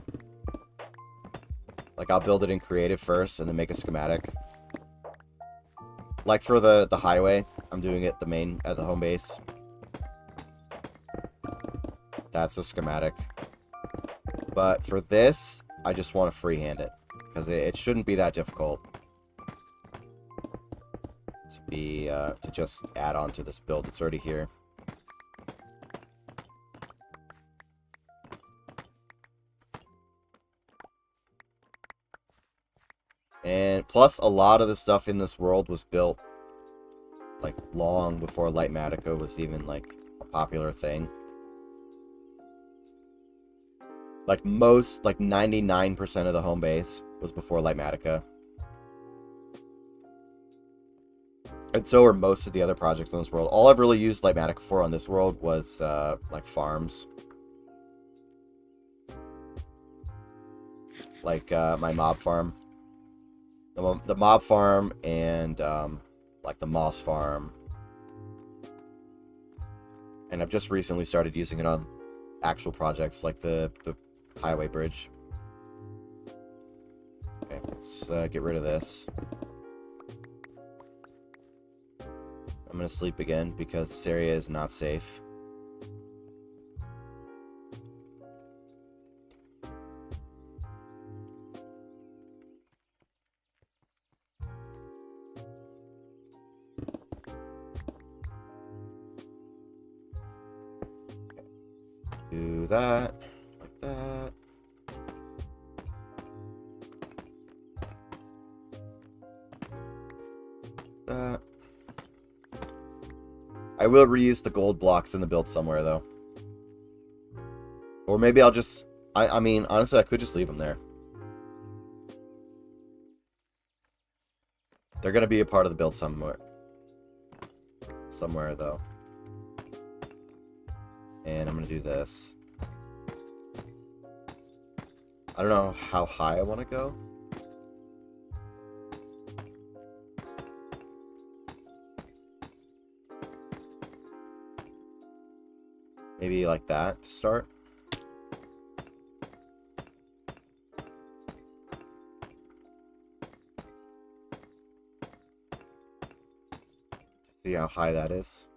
Like I'll build it in creative first and then make a schematic. Like for the highway, I'm doing it at the home base. That's a schematic. But for this, I just want to freehand it. Because it shouldn't be that difficult to just add on to this build. It's already here. And plus, a lot of the stuff in this world was built like long before Lightmatica was even like a popular thing. Like 99% of the home base was before Lightmatica. And so are most of the other projects on this world. All I've really used Lightmatica for on this world was like farms. Like my mob farm. The mob farm and like the moss farm. And I've just recently started using it on actual projects like the highway bridge. Okay, let's get rid of this. I'm gonna sleep again because this area is not safe. Do that, like that. That. I will reuse the gold blocks in the build somewhere, though. Or maybe I'll just... I mean, honestly, I could just leave them there. They're going to be a part of the build somewhere. Somewhere, though. And I'm going to do this. I don't know how high I want to go. Maybe like that to start. See how high that is.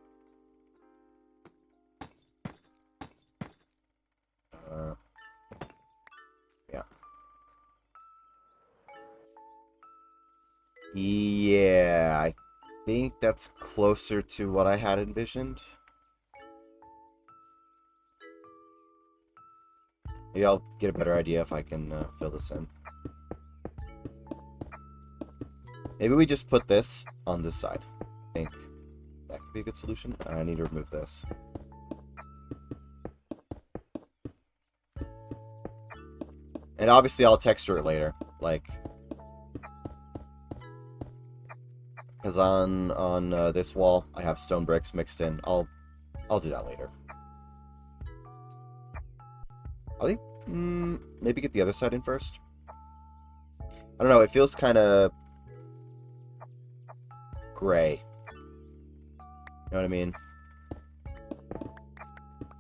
Yeah. Yeah, I think that's closer to what I had envisioned. Maybe I'll get a better idea if I can fill this in. Maybe we just put this on this side. I think that could be a good solution. I need to remove this. And obviously I'll texture it later. Like... Because on this wall, I have stone bricks mixed in. I'll do that later. I think maybe get the other side in first. I don't know. It feels kind of gray. You know what I mean?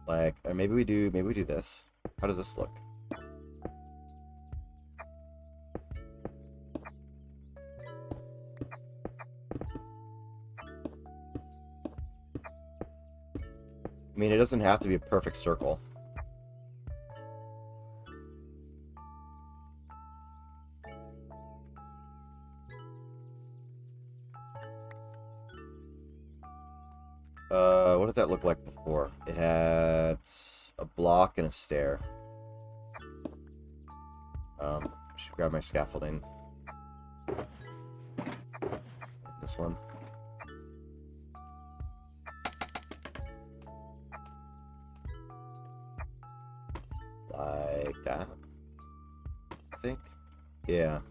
Like, or maybe we do this. How does this look? I mean, it doesn't have to be a perfect circle. What did that look like before? It had a block and a stair. Should grab my scaffolding. This one. Like that, I think. Yeah.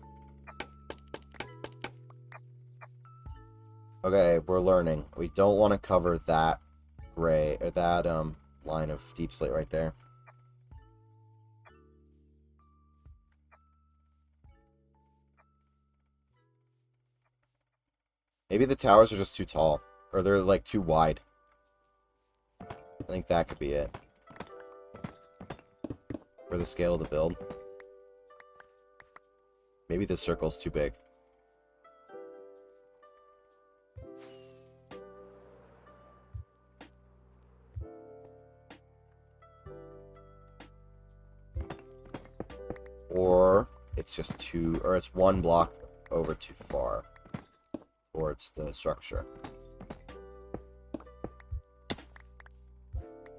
Okay, we're learning. We don't want to cover that gray, or that, line of deep slate right there. Maybe the towers are just too tall, or they're, like, too wide. I think that could be it. For the scale of the build. Maybe this circle's too big. Or it's just too, or it's one block over too far towards the structure.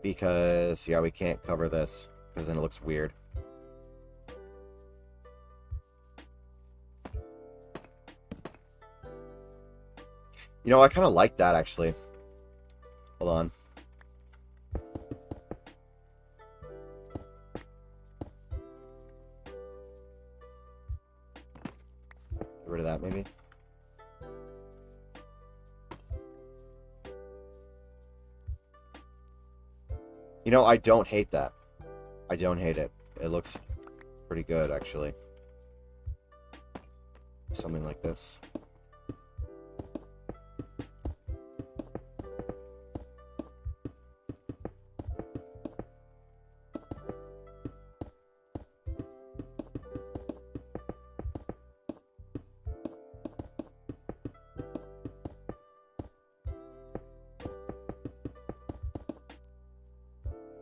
Because, yeah, we can't cover this, because then it looks weird. You know, I kind of like that, actually. Hold on. Get rid of that, maybe. You know, I don't hate that. I don't hate it. It looks pretty good, actually. Something like this.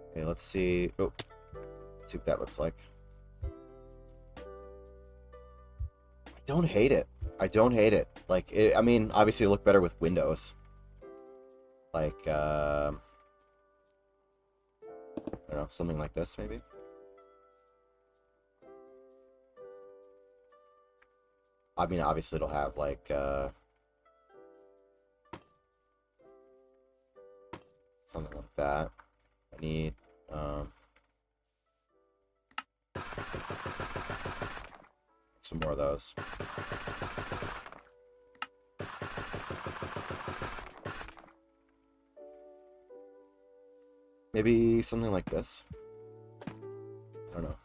Okay, let's see. Oh, let's see what that looks like. I don't hate it. I don't hate it. Like, I mean, obviously it'll look better with windows. Like, I don't know, something like this, maybe? I mean, obviously it'll have, like, something like that. I need, some more of those. Maybe something like this. I don't know.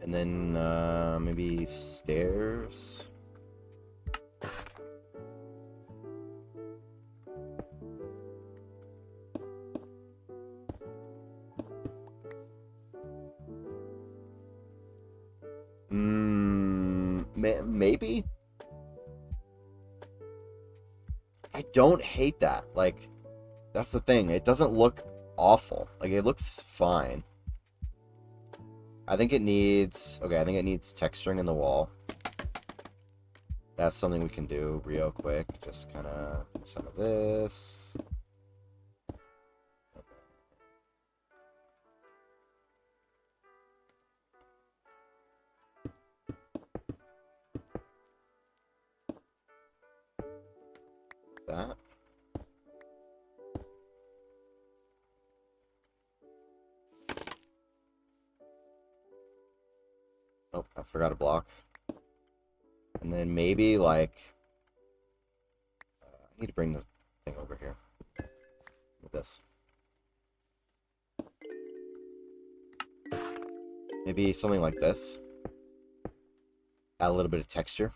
And then, maybe stairs. Maybe? I don't hate that. Like, that's the thing. It doesn't look awful. Like, it looks fine. I think it needs... Okay, I think it needs texturing in the wall. That's something we can do real quick. Just kind of do some of this. That. Oh, I forgot a block. And then maybe, like, need to bring the thing over here with this. Maybe something like this. Add a little bit of texture.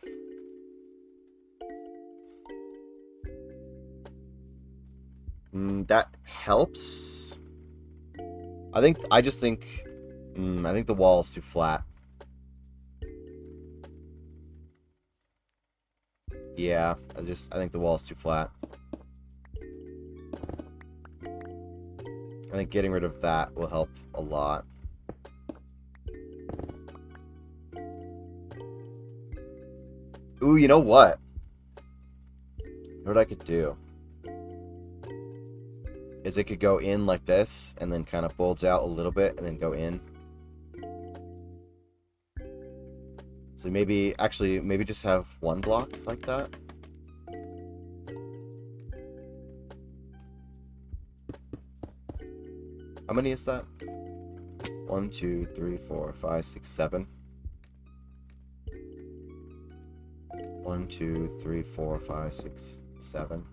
That helps. I think the wall is too flat. Yeah, I think the wall is too flat. I think getting rid of that will help a lot. Ooh, you know what? What I could do is it could go in like this and then kind of bulge out a little bit and then go in. So maybe just have one block like that. How many is that? 1, 2, 3, 4, 5, 6, 7. 1, 2, 3, 4, 5, 6, 7.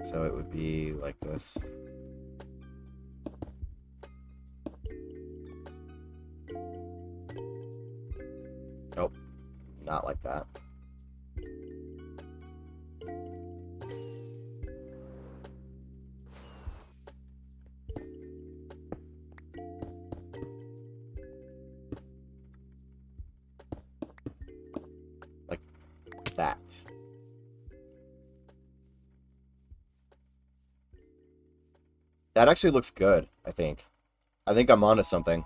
So it would be like this. Nope, not like that. Like that. That actually looks good, I think. I think I'm onto something.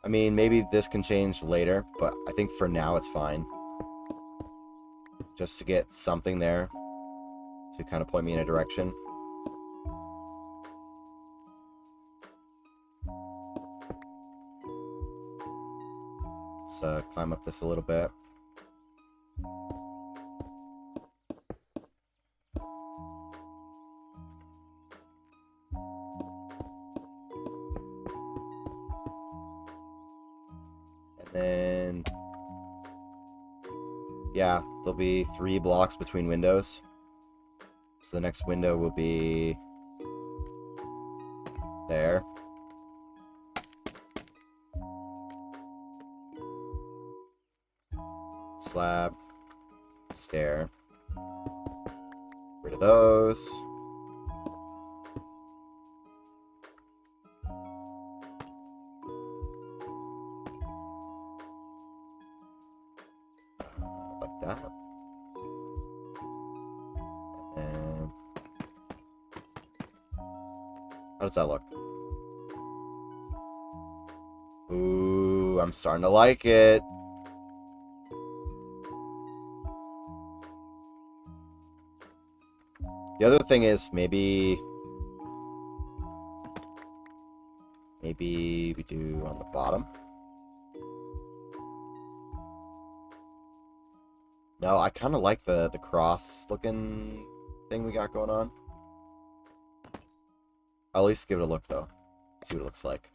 I mean, maybe this can change later, but I think for now it's fine. Just to get something there to kind of point me in a direction. Let's climb up this a little bit. And yeah, there'll be 3 blocks between windows. So the next window will be there. Slab, stair. Rid of those. Like that. And how does that look? Ooh, I'm starting to like it. The other thing is maybe we do on the bottom. No, I kind of like the cross looking thing we got going on. I'll at least give it a look though. See what it looks like.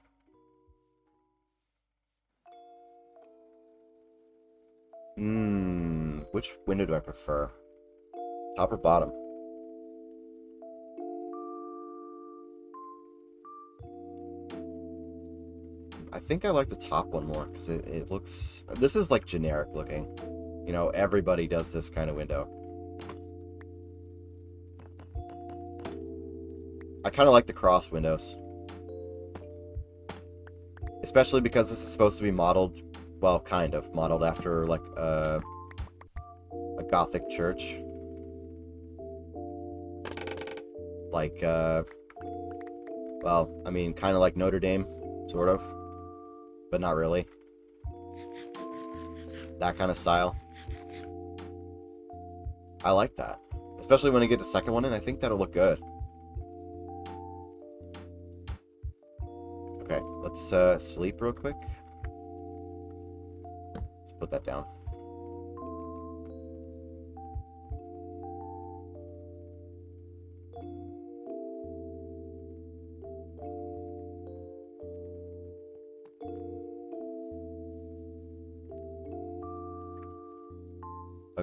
Which window do I prefer? Top or bottom? I think I like the top one more because it looks... This is like generic looking. You know, everybody does this kind of window. I kind of like the cross windows. Especially because this is supposed to be modeled, well, kind of, modeled after like a Gothic church. Like, well, I mean, kind of like Notre Dame, sort of. But not really. That kind of style. I like that. Especially when I get the second one in, I think that'll look good. Okay, let's sleep real quick. Let's put that down.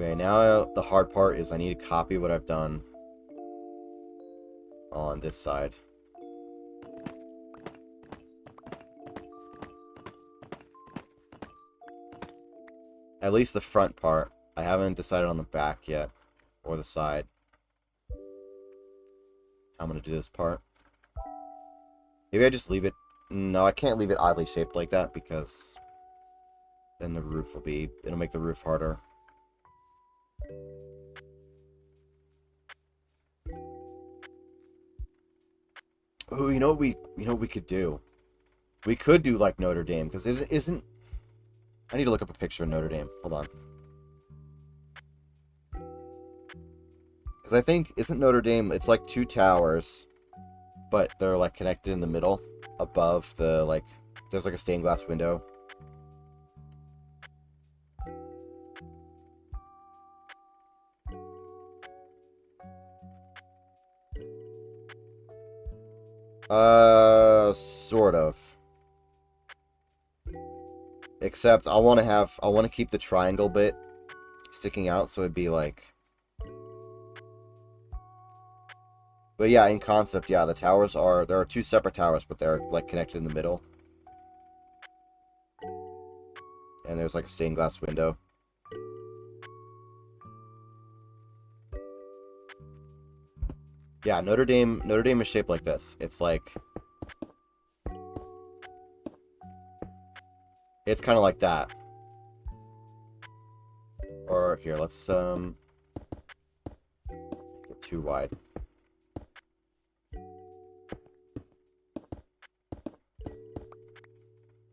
Okay, now the hard part is I need to copy what I've done on this side. At least the front part. I haven't decided on the back yet. Or the side. I'm going to do this part. Maybe I just leave it... No, I can't leave it oddly shaped like that because then the roof will be... It'll make the roof harder. Oh, you know what we could do? We could do like Notre Dame, because isn't... I need to look up a picture of Notre Dame. Hold on. Because I think, isn't Notre Dame, it's like 2 towers, but they're like connected in the middle, above the, like, there's like a stained glass window. Sort of. Except I want to keep the triangle bit sticking out, so it'd be like... But yeah, in concept, yeah, the towers are... There are 2 separate towers, but they're, like, connected in the middle. And there's, like, a stained glass window. Yeah, Notre Dame is shaped like this. It's like... It's kind of like that. Or, here, let's, make it too wide.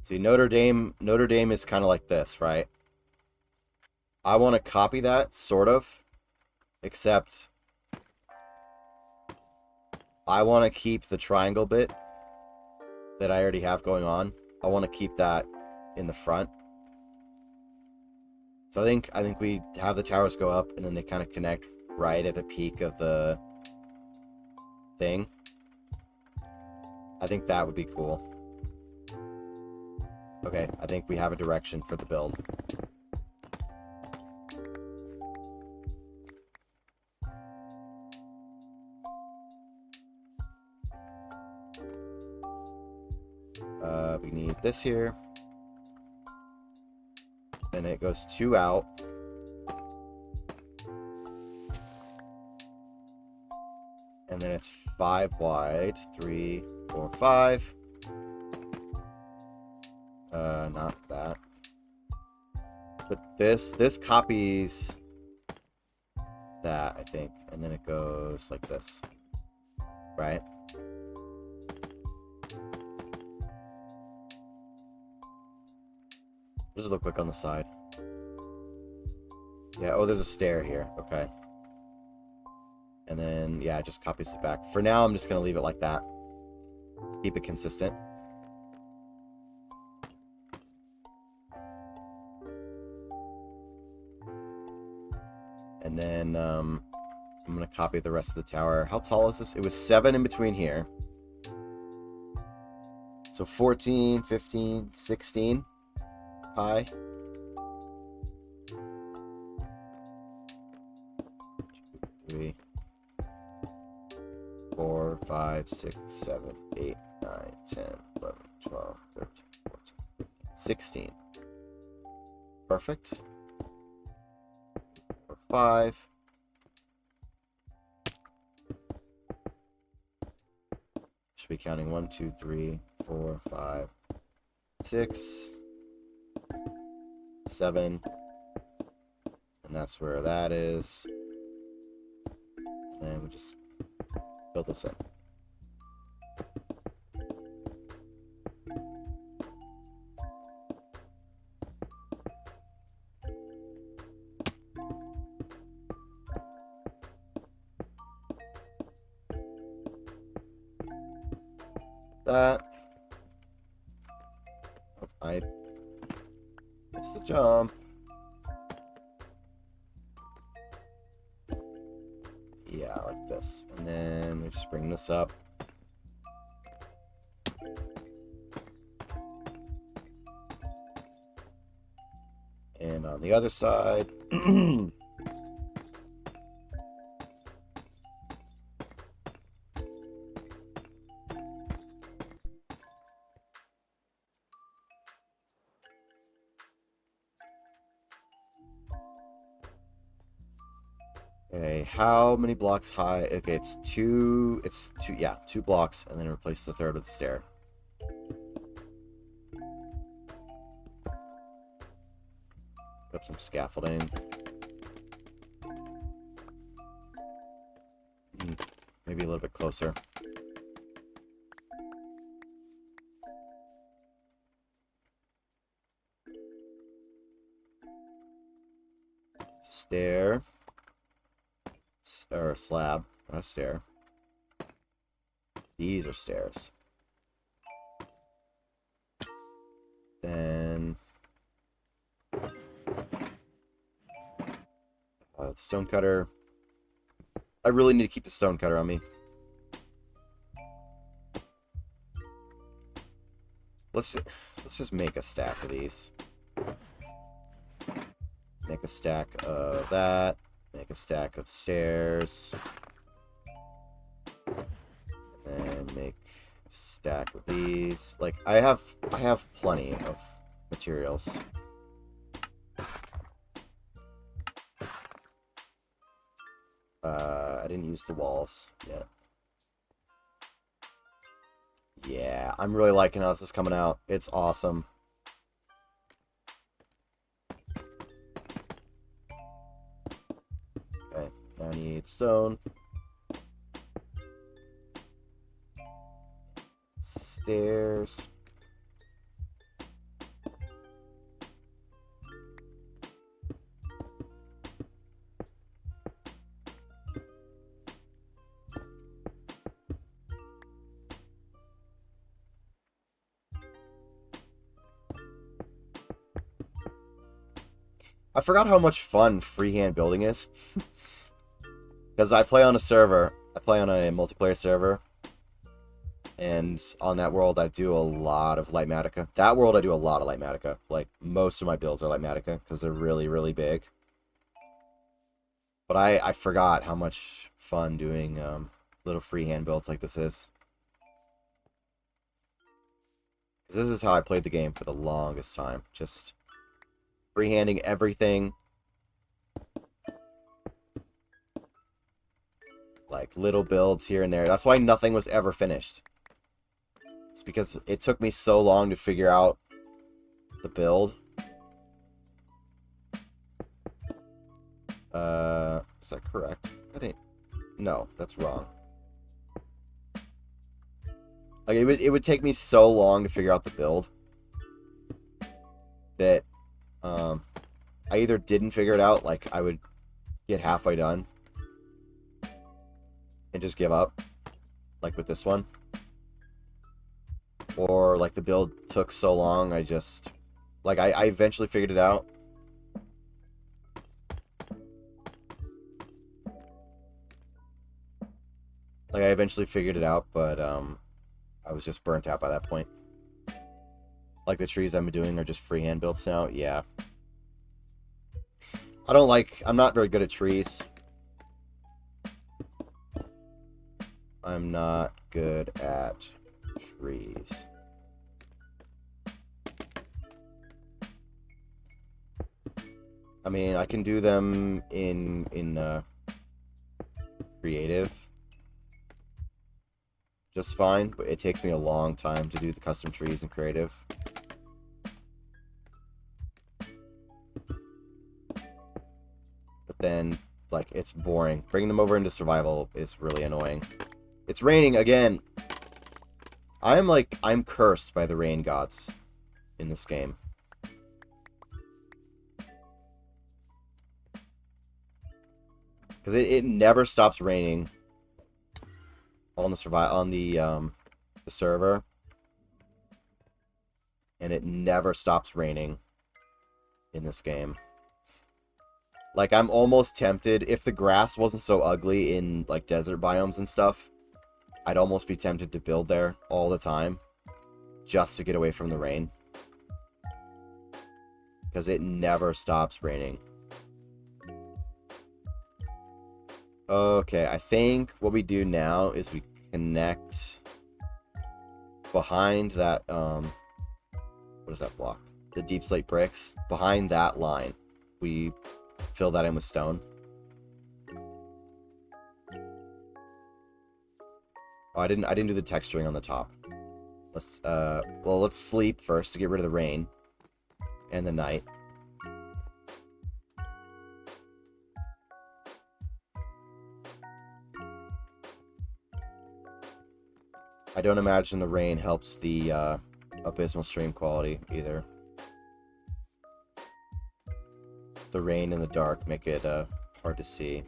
See, Notre Dame is kind of like this, right? I want to copy that, sort of. Except... I want to keep the triangle bit that I already have going on. I want to keep that in the front. So I think we have the towers go up and then they kind of connect right at the peak of the thing. I think that would be cool. Okay, I think we have a direction for the build. We need this here. Then it goes 2 out. And then it's 5 wide. 3, 4, 5. Not that. But this copies that, I think. And then it goes like this. Right? What does it look like on the side? Yeah, oh, there's a stair here. Okay. And then, yeah, it just copies it back. For now, I'm just going to leave it like that. Keep it consistent. And then, I'm going to copy the rest of the tower. How tall is this? It was 7 in between here. So 14, 15, 16 high. 2, 3, 4, 5, 6, 7, 8, 9, 10, 11, 12, 13, 14, 15, 16. Perfect. 4, 5. Should be counting 1, 2, 3, 4, 5, 6, 7. And that's where that is. And we just build this in. That. Oh, I missed the jump. Yeah, like this. And then we just bring this up. And on the other side, Okay, how many blocks high? Okay, it's two, yeah, 2 blocks, and then replace the third with the stair. Put up some scaffolding. Maybe a little bit closer. Stair. Or a slab, not a stair. These are stairs. Then stone cutter. I really need to keep the stone cutter on me. Let's just make a stack of these. Make a stack of that. Make a stack of stairs. And make a stack of these. Like I have plenty of materials. I didn't use the walls yet. Yeah, I'm really liking how this is coming out. It's awesome. Okay, now I need stone. Stairs. I forgot how much fun freehand building is. Because I play on a server. I play on a multiplayer server. And on that world, I do a lot of Litematica. That world, I do a lot of Litematica. Like, most of my builds are Litematica. Because they're really, really big. But I forgot how much fun doing little freehand builds like this is. Because this is how I played the game for the longest time. Just freehanding everything. Like little builds here and there. That's why nothing was ever finished. It's because it took me so long to figure out the build. Is that correct? No, that's wrong. Like it would take me so long to figure out the build that I either didn't figure it out, like I would get halfway done and just give up, like with this one, or like the build took so long I just, like I eventually figured it out. Like I eventually figured it out, but I was just burnt out by that point. Like the trees I'm doing are just freehand builds now. Yeah. I'm not very good at trees. I'm not good at trees. I mean, I can do them in creative just fine, but it takes me a long time to do the custom trees in creative. But then, like, it's boring. Bringing them over into survival is really annoying. It's raining again. I'm cursed by the rain gods in this game. Because it never stops raining on the server, and it never stops raining in this game. Like, I'm almost tempted, if the grass wasn't so ugly in like desert biomes and stuff, I'd almost be tempted to build there all the time just to get away from the rain, because it never stops raining. Okay, I think what we do now is we connect behind that, what is that block? The deep slate bricks. Behind that line, we fill that in with stone. Oh, I didn't do the texturing on the top. Well, let's sleep first to get rid of the rain and the night. I don't imagine the rain helps the abysmal stream quality either. The rain and the dark make it hard to see.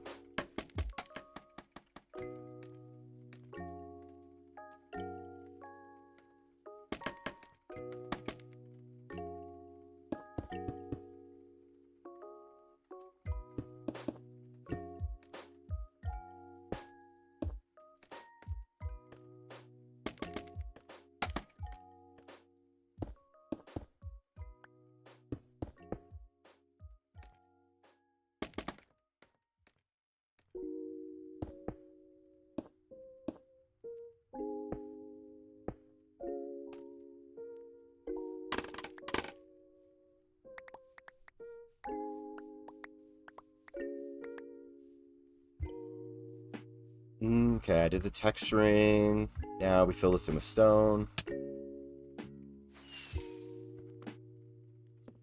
Okay, I did the texturing. Now we fill this in with stone.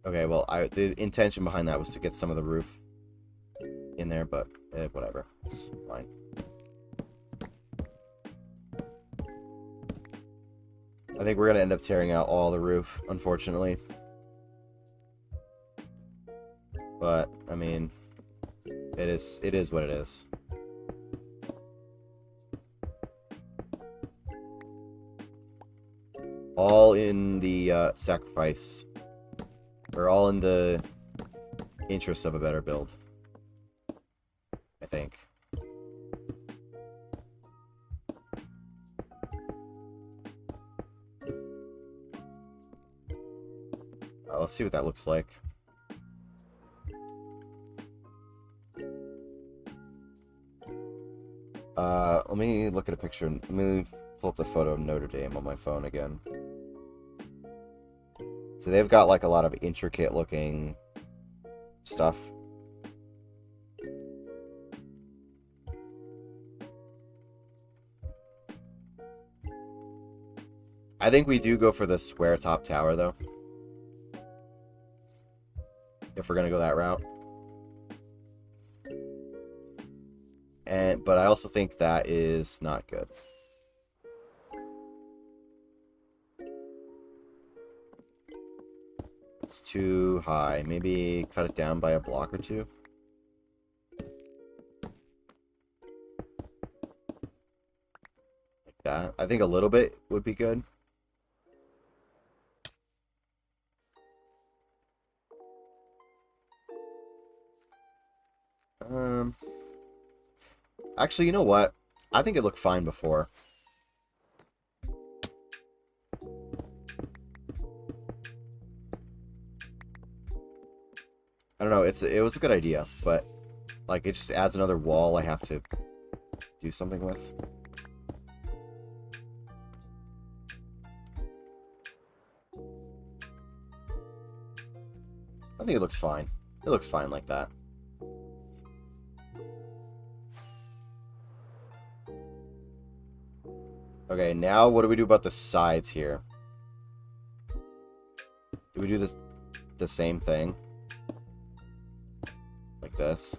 Okay, well, the intention behind that was to get some of the roof in there, but whatever. It's fine. I think we're going to end up tearing out all the roof, unfortunately. But, I mean, it is what it is. All in the sacrifice, or all in the interest of a better build, I think. Let's see what that looks like. Let me look at a picture. Let me pull up the photo of Notre Dame on my phone again. So they've got like a lot of intricate looking stuff. I think we do go for the square top tower though. If we're gonna go that route. But I also think that is not good. It's too high. Maybe cut it down by a block or two. Like that. I think a little bit would be good. Actually, you know what? I think it looked fine before. I don't know, it was a good idea, but like it just adds another wall I have to do something with. I think it looks fine. It looks fine like that. Okay, now what do we do about the sides here? Do we do the same thing? Like this?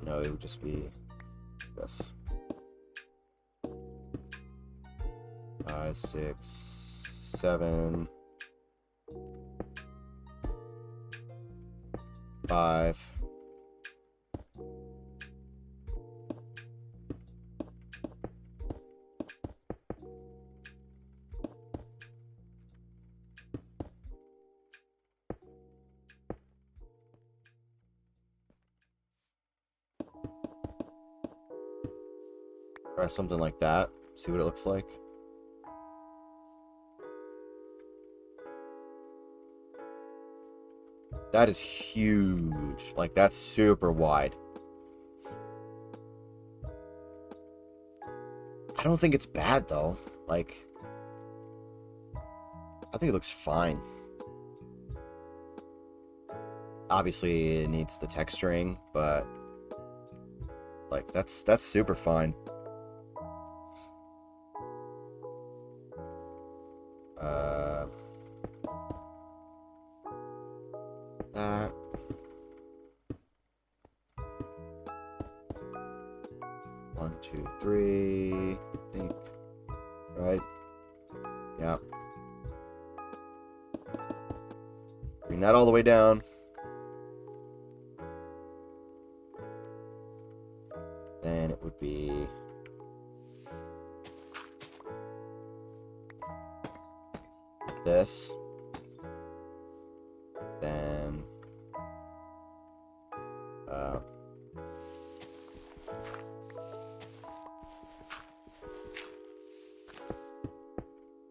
No, it would just be this. 5, 6, 7, 5. Or something like that. See what it looks like. That is huge. Like, that's super wide. I don't think it's bad, though. Like, I think it looks fine. Obviously, it needs the texturing, but like that's super fine. That. 1, 2, 3. I think. Right? Yeah. Bring that all the way down. Then it would be this. Then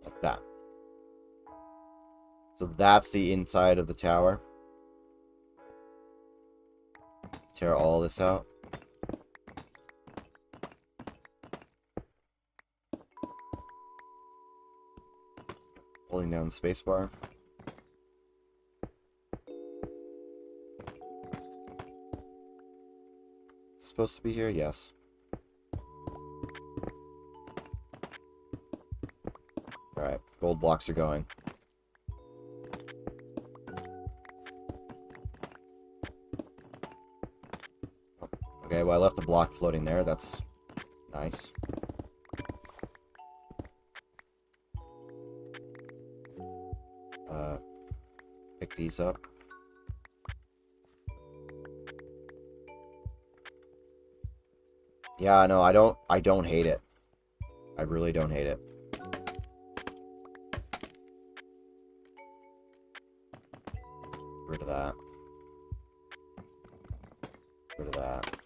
like that. So that's the inside of the tower. Tear all this out. Holding down the spacebar. Is it supposed to be here? Yes. Alright, gold blocks are going. Okay, well I left the block floating there. That's nice. Pick these up. Yeah, no, I don't hate it. I really don't hate it. Rid of that. Rid of that.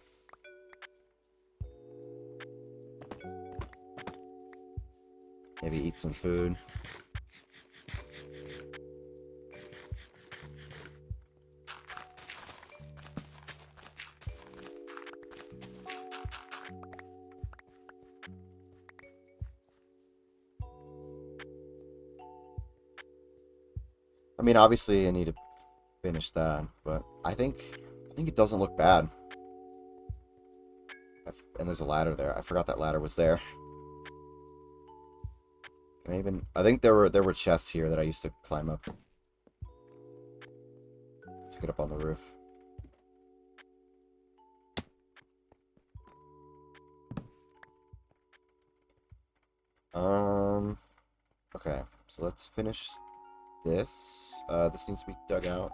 Maybe eat some food. I mean, obviously I need to finish that, but I think it doesn't look bad. And there's a ladder there. I forgot that ladder was there. Can I even? I think there were chests here that I used to climb up to get up on the roof. Okay, so let's finish this. This needs to be dug out.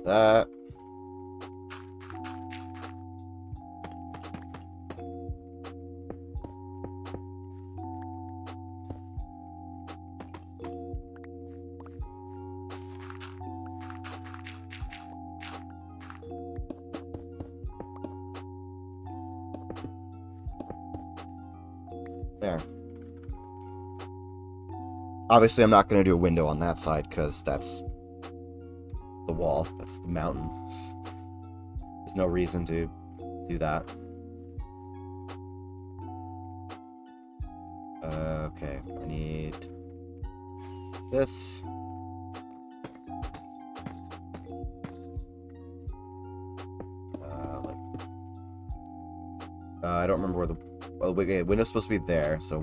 That. There. Obviously, I'm not going to do a window on that side because that's the wall. That's the mountain. There's no reason to do that. Okay, I need this. I don't remember where the... Oh, wait, window's supposed to be there, so...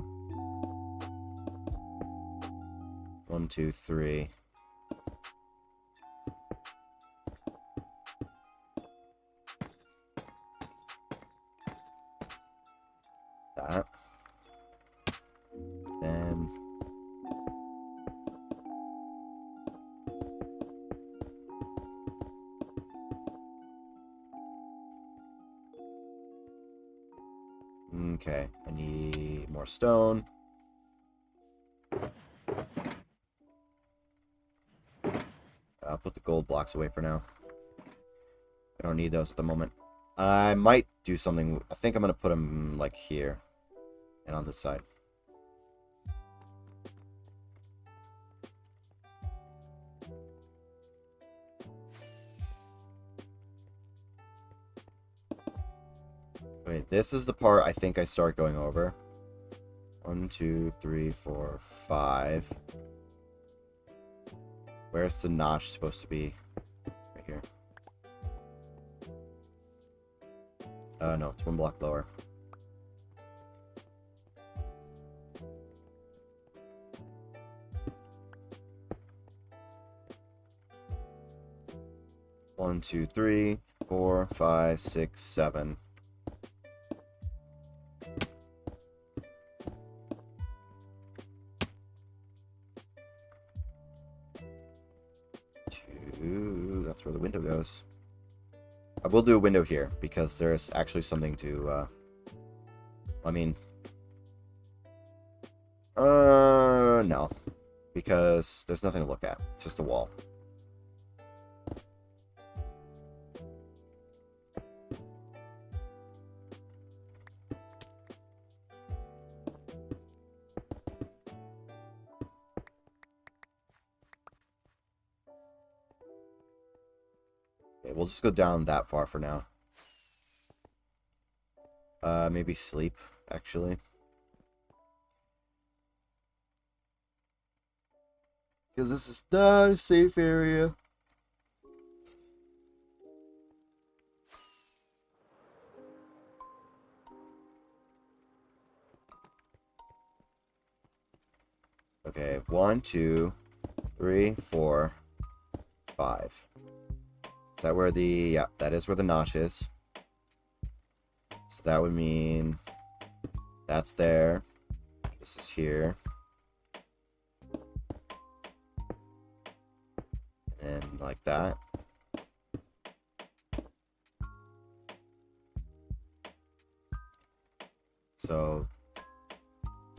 1, 2, 3. That. Then... Okay, I need more stone. I'll put the gold blocks away for now. I don't need those at the moment. I might do something. I think I'm going to put them, like, here. And on this side. Wait, this is the part I think I start going over. 1, 2, 3, 4, 5. Where's the notch supposed to be? Right here. No, it's 1 block lower. One, 2, 3, 4, 5, 6, 7. That's where the window goes. I will do a window here because there's actually something to I mean no, because there's nothing to look at. It's just a wall. Okay, we'll just go down that far for now. Maybe sleep, actually. Because this is not a safe area. Okay, 1, 2, 3, 4, 5. Is that where the... yeah, that is where the notch is. So that would mean... that's there. This is here. And like that. So...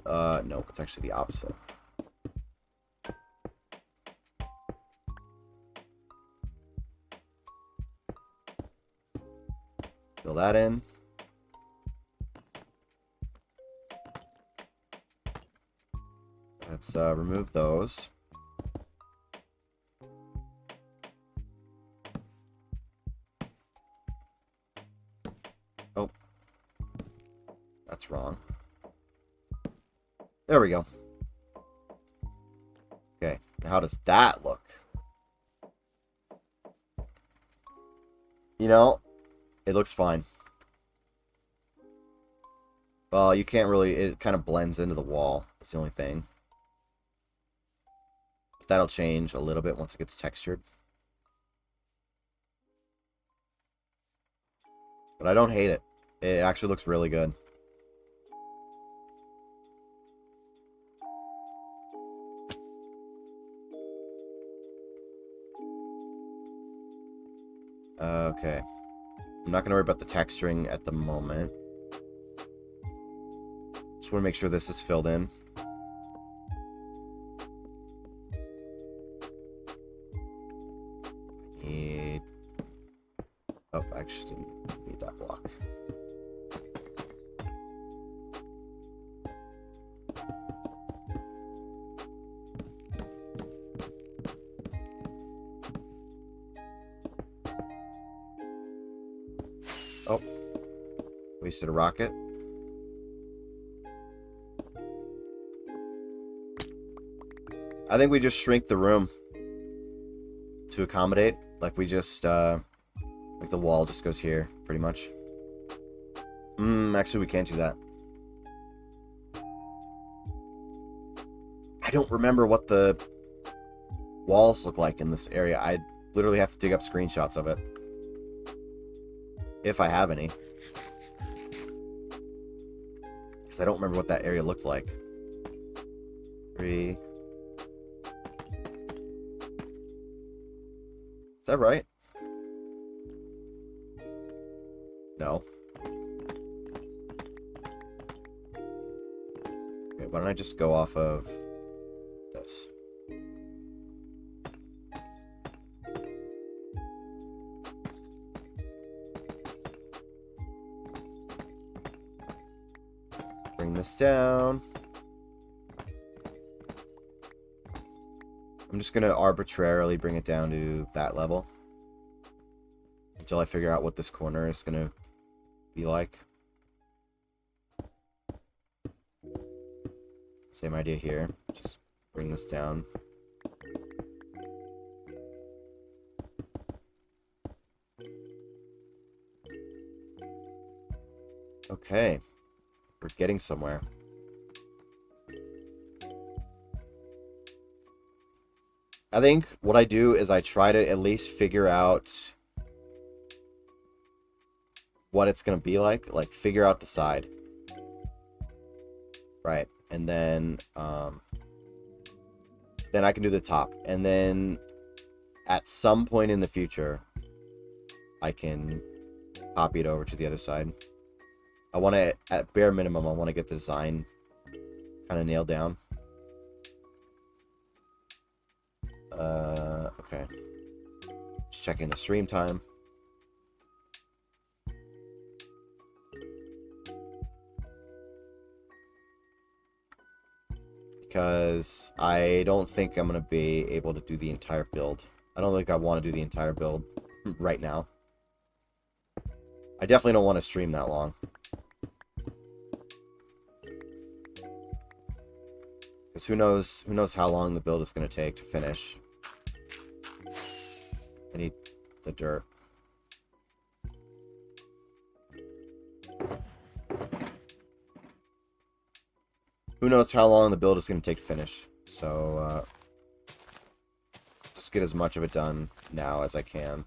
no, it's actually the opposite. Fill that in. Let's remove those. Oh. That's wrong. There we go. Okay, how does that look? You know, it looks fine. Well, you can't really... it kind of blends into the wall. That's the only thing. But that'll change a little bit once it gets textured. But I don't hate it. It actually looks really good. Okay. I'm not going to worry about the texturing at the moment. Just want to make sure this is filled in. Oh, I actually didn't need that block. Oh. Wasted a rocket. I think we just shrink the room to accommodate. Like we just, like the wall just goes here, pretty much. Actually we can't do that. I don't remember what the walls look like in this area. I literally have to dig up screenshots of it. If I have any. Because I don't remember what that area looked like. 3. Is that right? No. Okay, why don't I just go off of this? Bring this down. I'm just going to arbitrarily bring it down to that level. Until I figure out what this corner is going to be like. Same idea here. Just bring this down. Okay. We're getting somewhere. I think what I do is I try to at least figure out what it's going to be like figure out the side. Right. And then I can do the top. And then at some point in the future, I can copy it over to the other side. I want to, at bare minimum, I want to get the design kind of nailed down. Okay. Just checking the stream time. Because I don't think I'm going to be able to do the entire build. I don't think I want to do the entire build right now. I definitely don't want to stream that long. Because who knows how long the build is going to take to finish. I need the dirt. Who knows how long the build is going to take to finish. So, just get as much of it done now as I can.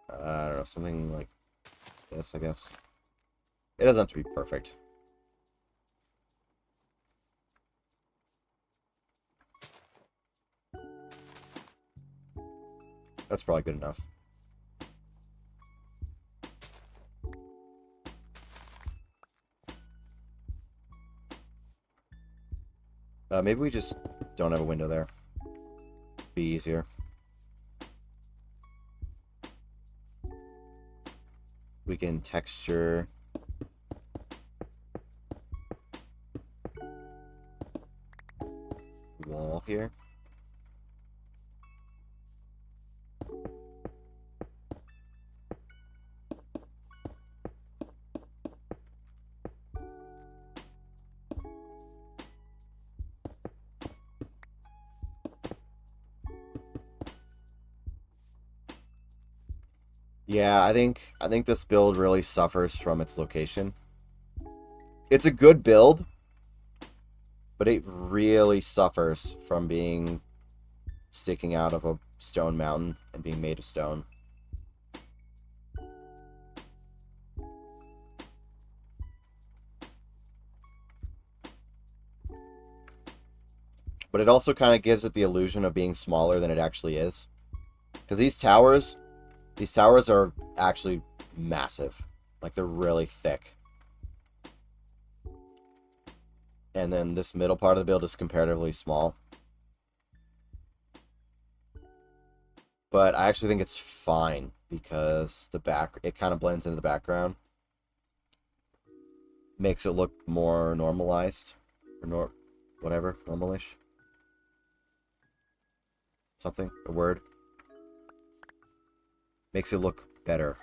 I don't know, something like this, I guess. It doesn't have to be perfect. That's probably good enough. Maybe we just don't have a window there. Be easier. We can texture wall here. Yeah, I think this build really suffers from its location. It's a good build, but it really suffers from being sticking out of a stone mountain and being made of stone. But it also kind of gives it the illusion of being smaller than it actually is. Because these towers are actually massive. Like, they're really thick. And then this middle part of the build is comparatively small. But I actually think it's fine because it kind of blends into the background. Makes it look more normalized. Or whatever, normalish. Something, a word. Makes it look better.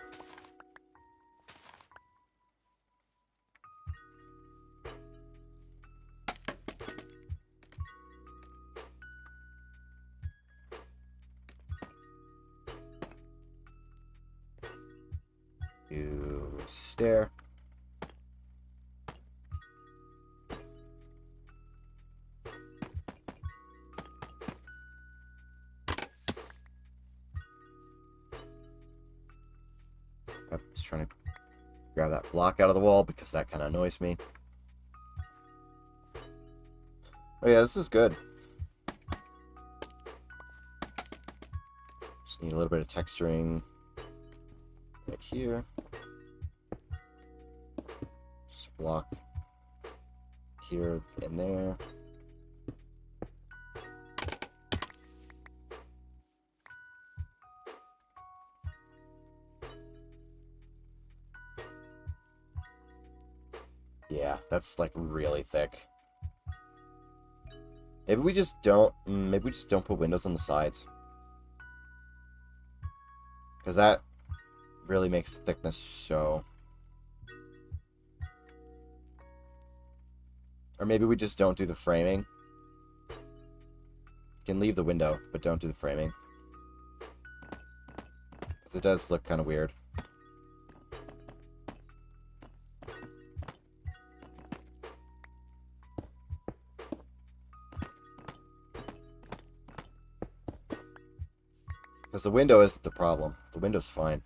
You stare. I'm just trying to grab that block out of the wall because that kind of annoys me. Oh yeah, this is good. Just need a little bit of texturing right here. Just a block here and there. Yeah, that's like really thick. Maybe we just don't put windows on the sides. Because that really makes the thickness show. Or maybe we just don't do the framing. You can leave the window, but don't do the framing. Because it does look kind of weird. Because the window isn't the problem. The window's fine.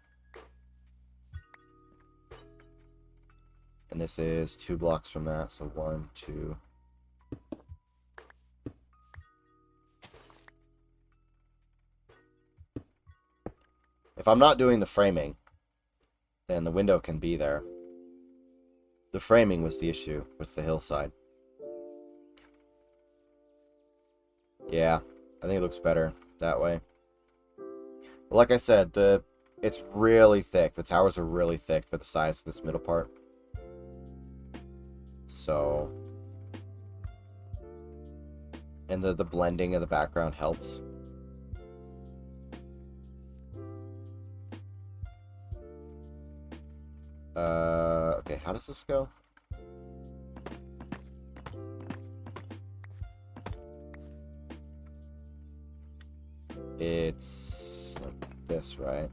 And this is 2 blocks from that, so 1, 2. If I'm not doing the framing, then the window can be there. The framing was the issue with the hillside. Yeah, I think it looks better that way. But like I said, it's really thick. The towers are really thick for the size of this middle part. So, and the blending of the background helps. Okay, how does this go? It's like this, right?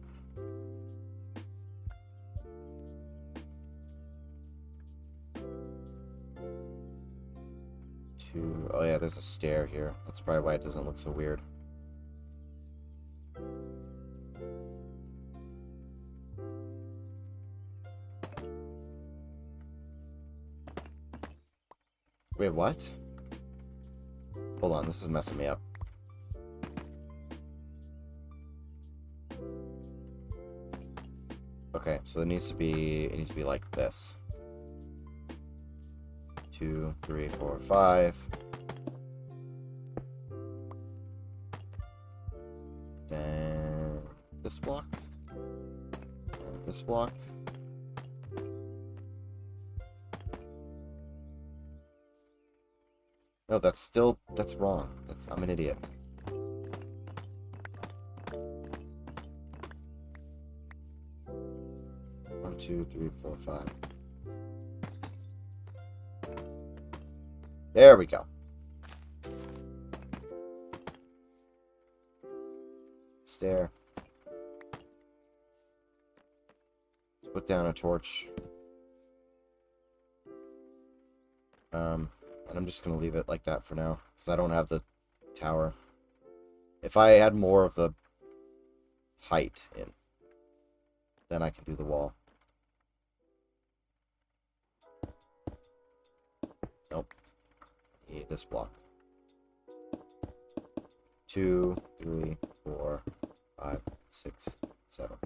Oh yeah, there's a stair here. That's probably why it doesn't look so weird. Wait, what? Hold on, this is messing me up. Okay, so it needs to be like this. 2, 3, 4, 5. Then this block. And this block. No, that's wrong. I'm an idiot. One, 2, 3, 4, 5. There we go. Stair. Let's put down a torch. And I'm just going to leave it like that for now, because I don't have the tower. If I had more of the height in, then I can do the wall. Nope. I need this block. 2, 3, 4, 5, 6, 7.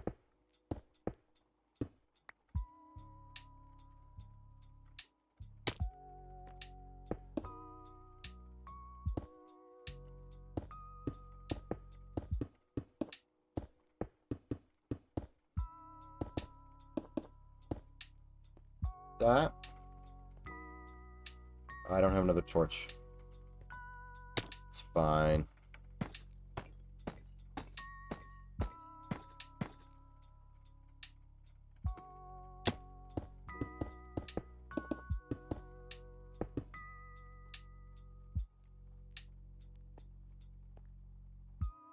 That. I don't have another torch. It's fine.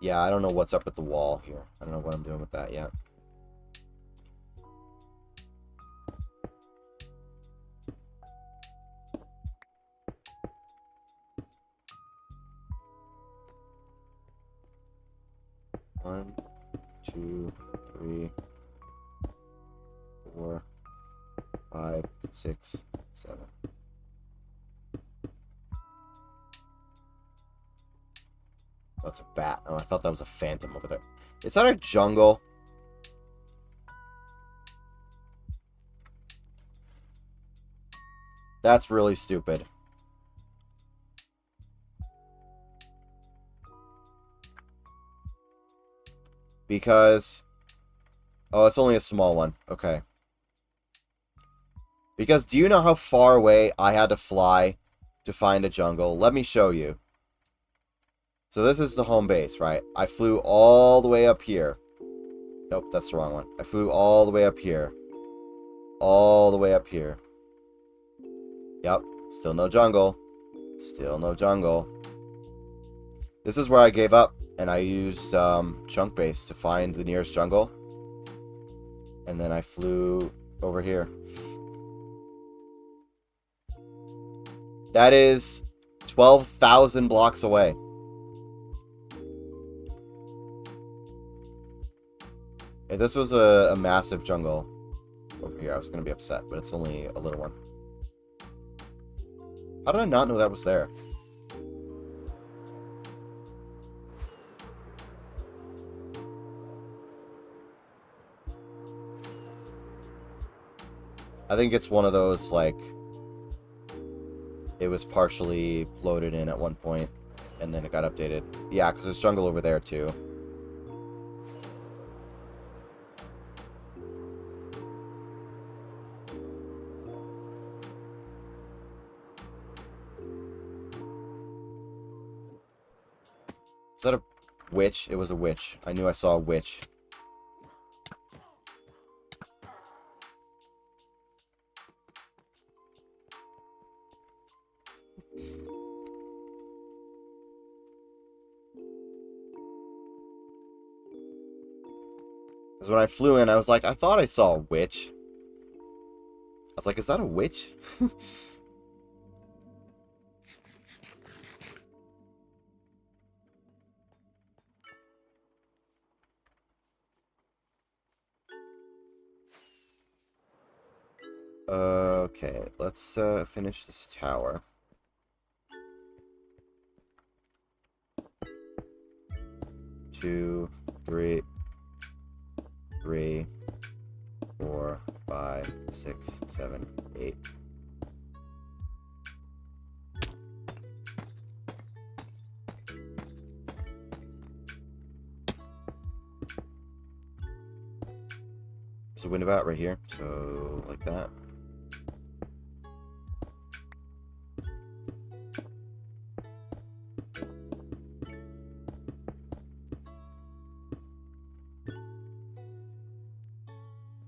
Yeah, I don't know what's up with the wall here. I don't know what I'm doing with that yet. One, 2, 3, 4, 5, 6, 7. That's a bat. Oh, I thought that was a phantom over there. Is that a jungle? That's really stupid. Because... oh, it's only a small one. Okay. Because do you know how far away I had to fly to find a jungle? Let me show you. So this is the home base, right? I flew all the way up here. Nope, that's the wrong one. I flew all the way up here. All the way up here. Yep. Still no jungle. Still no jungle. This is where I gave up, and I used chunk base to find the nearest jungle. And then I flew over here. That is 12,000 blocks away. If this was a massive jungle over here, I was going to be upset, but it's only a little one. How did I not know that was there? I think it's one of those, like, it was partially loaded in at one point, and then it got updated. Yeah, because there's jungle over there, too. Is that a witch? It was a witch. I knew I saw a witch. Because when I flew in, I was like, I thought I saw a witch. I was like, is that a witch? Okay, let's finish this tower. Two, three, 4, 5, 6, 7, 8. There's a window out right here, so like that.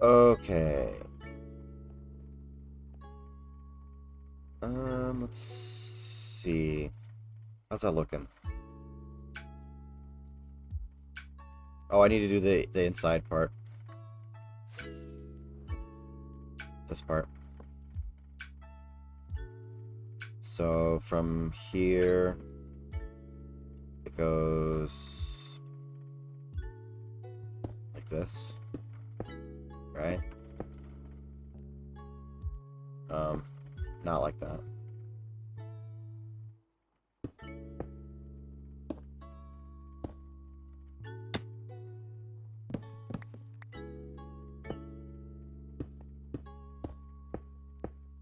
Okay. Let's see. How's that looking? Oh, I need to do the inside part. This part. So from here, it goes like this, right? Not like that.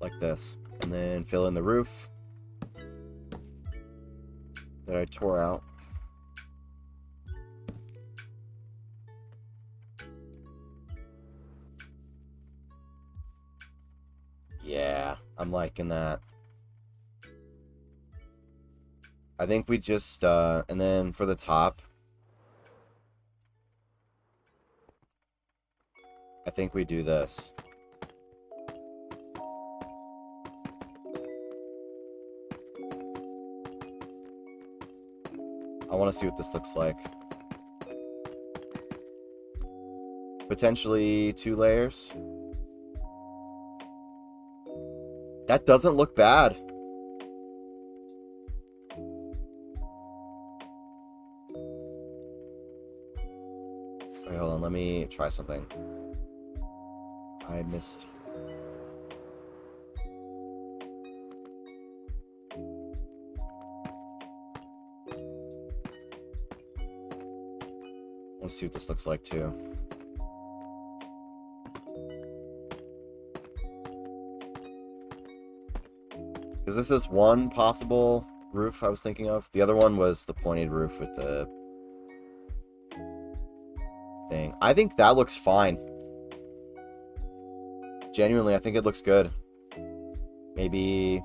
Like this. And then fill in the roof that I tore out. Yeah, I'm liking that. I think we just, and then for the top, I think we do this. I want to see what this looks like. Potentially 2 layers. That doesn't look bad. Wait, hold on, let me try something. I missed. I want to see what this looks like too. Because this is one possible roof I was thinking of. The other one was the pointed roof with the thing. I think that looks fine. Genuinely, I think it looks good. Maybe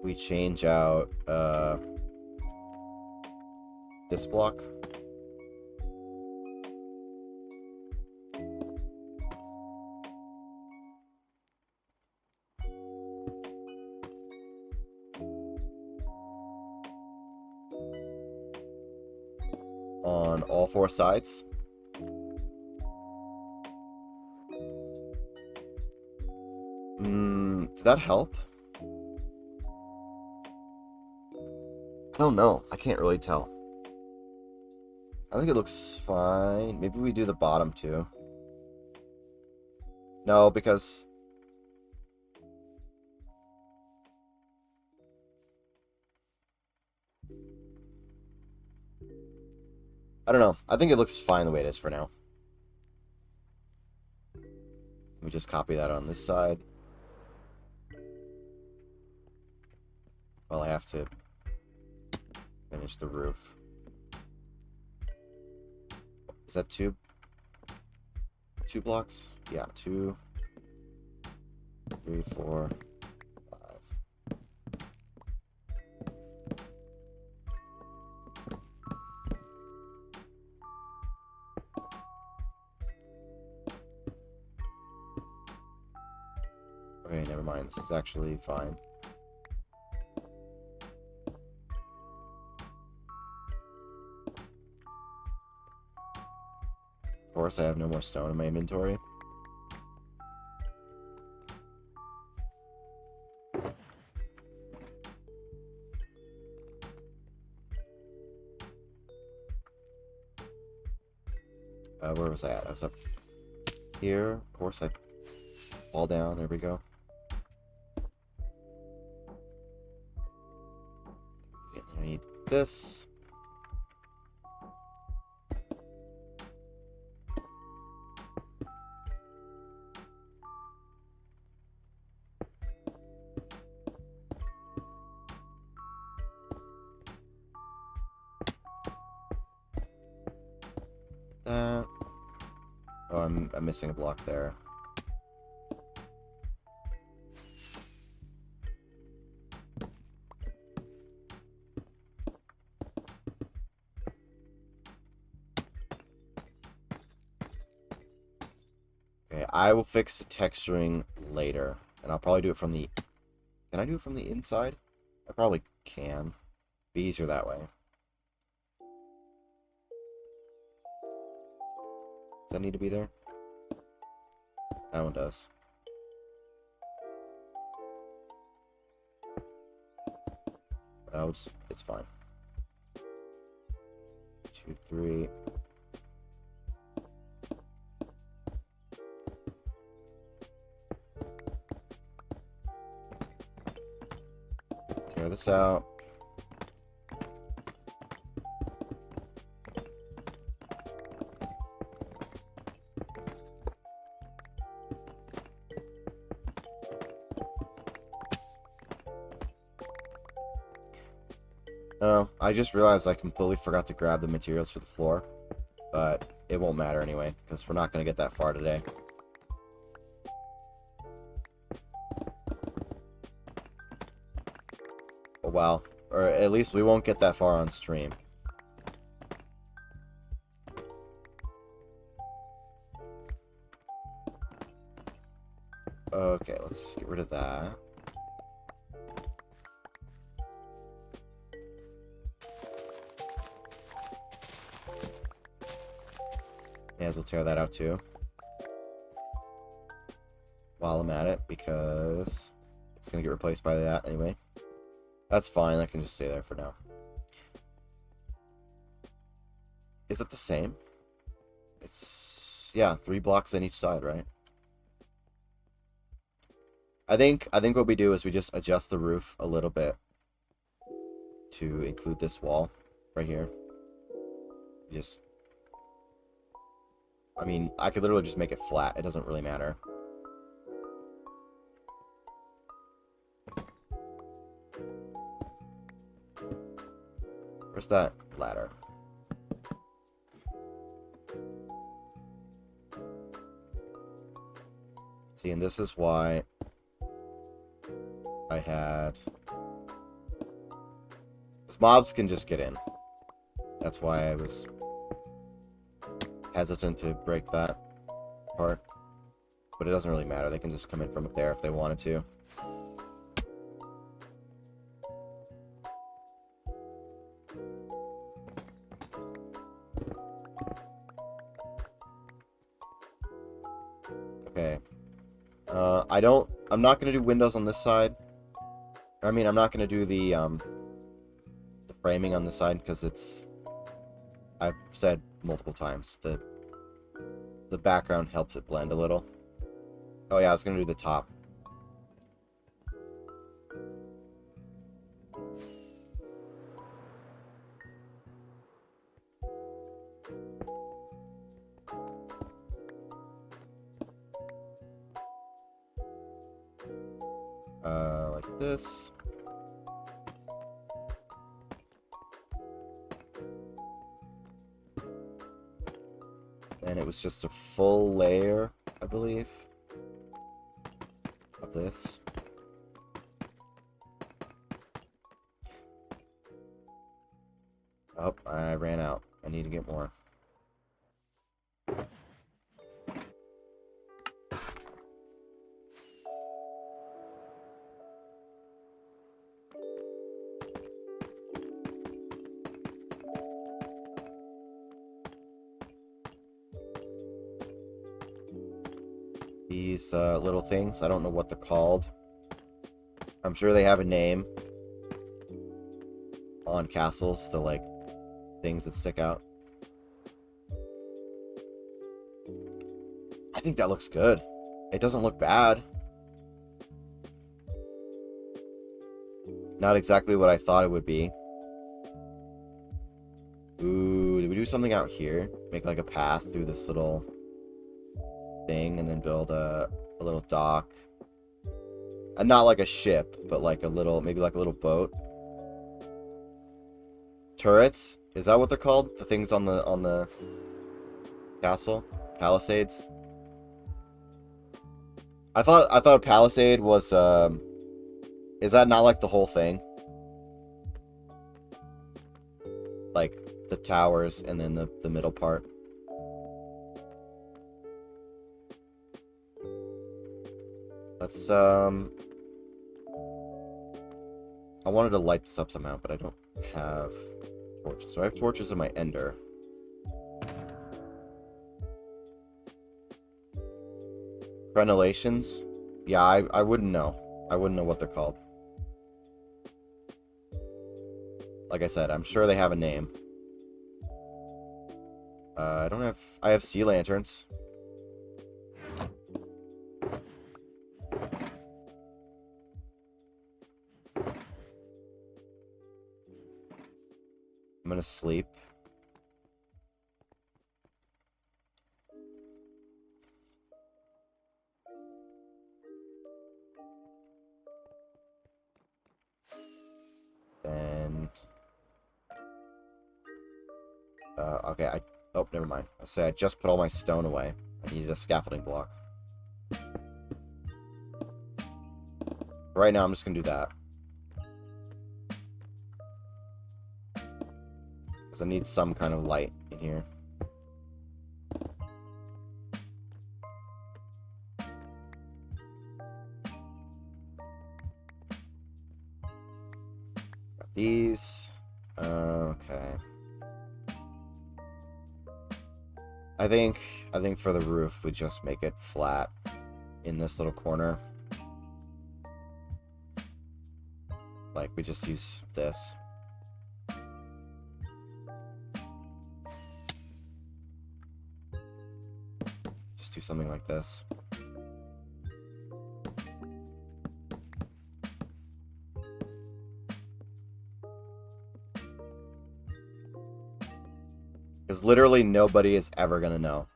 we change out this block. on all four sides. Did that help? I don't know. I can't really tell. I think it looks fine. Maybe we do the bottom too. No, because... I don't know. I think it looks fine the way it is for now. Let me just copy that on this side. Well, I have to finish the roof. Is that two blocks? Yeah, 2, 3, 4, 5. Okay, never mind. This is actually fine. Of course, I have no more stone in my inventory. Where was I at? I was up here. Of course, I fall down. There we go. And then I need this. That. Oh, I'm missing a block there. Okay, I will fix the texturing later, and I'll probably do it from the... Can I do it from the inside? I probably can. Be easier that way. Does that need to be there? That one does. Oh, it's fine. 2, 3. Tear this out. Oh, I just realized I completely forgot to grab the materials for the floor, but it won't matter anyway, because we're not going to get that far today. Oh, wow. Or at least we won't get that far on stream. Okay, let's get rid of that. May as well tear that out too. While I'm at it, because it's going to get replaced by that anyway. That's fine, I can just stay there for now. Is it the same? It's, yeah, 3 blocks on each side, right? I think what we do is we just adjust the roof a little bit to include this wall right here. Just... I mean, I could literally just make it flat. It doesn't really matter. Where's that ladder? See, and this is why I had... These mobs can just get in. That's why I was hesitant to break that part. But it doesn't really matter. They can just come in from up there if they wanted to. Okay. I'm not gonna do windows on this side. I mean, I'm not gonna do the framing on this side because I've said multiple times that the background helps it blend a little. Oh yeah, I was gonna do the top. Like this. And it was just a full layer, I believe, of this. Oh, I ran out. I need to get more. These little things, I don't know what they're called. I'm sure they have a name on castles, the like things that stick out. I think that looks good. It doesn't look bad. Not exactly what I thought it would be. Ooh, did we do something out here? Make like a path through this little thing and then build a little dock. And not like a ship, but like a little, maybe like a little boat. Turrets? Is that what they're called? The things on the castle? Palisades? I thought a palisade was is that not like the whole thing? Like the towers and then the middle part. Let's I wanted to light this up somehow, but I don't have torches. So I have torches in my ender. Crenellations? Yeah, I wouldn't know. I wouldn't know what they're called. Like I said, I'm sure they have a name. I have sea lanterns. I'm gonna sleep. Then... okay, oh, never mind. I say I just put all my stone away. I needed a scaffolding block. Right now, I'm just gonna do that. Because I need some kind of light in here. Got these. Okay. I think for the roof, we just make it flat in this little corner. Like, we just use this. Just do something like this. Because literally nobody is ever gonna know.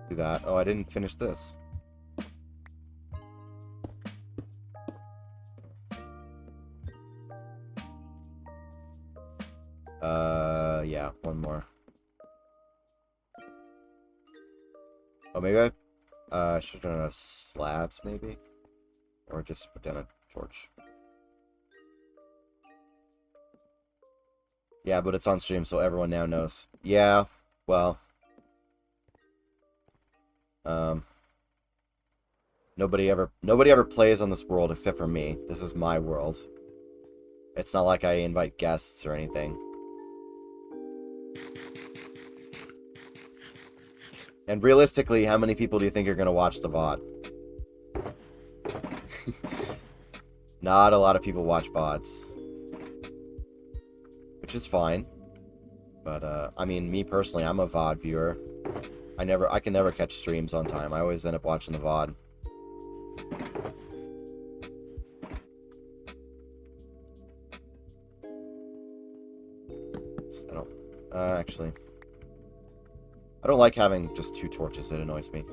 Do that. Oh, I didn't finish this. Yeah, one more. Oh, maybe I should have done a slabs, maybe? Or just put down a torch. Yeah, but it's on stream, so everyone now knows. Yeah, well... Um, nobody ever plays on this world except for me. This is my world. It's not like I invite guests or anything. And realistically, how many people do you think are going to watch the VOD? Not a lot of people watch VODs. Which is fine. But, I mean, me personally, I'm a VOD viewer. I can never catch streams on time. I always end up watching the VOD. I don't... actually... I don't like having just 2 torches. It annoys me.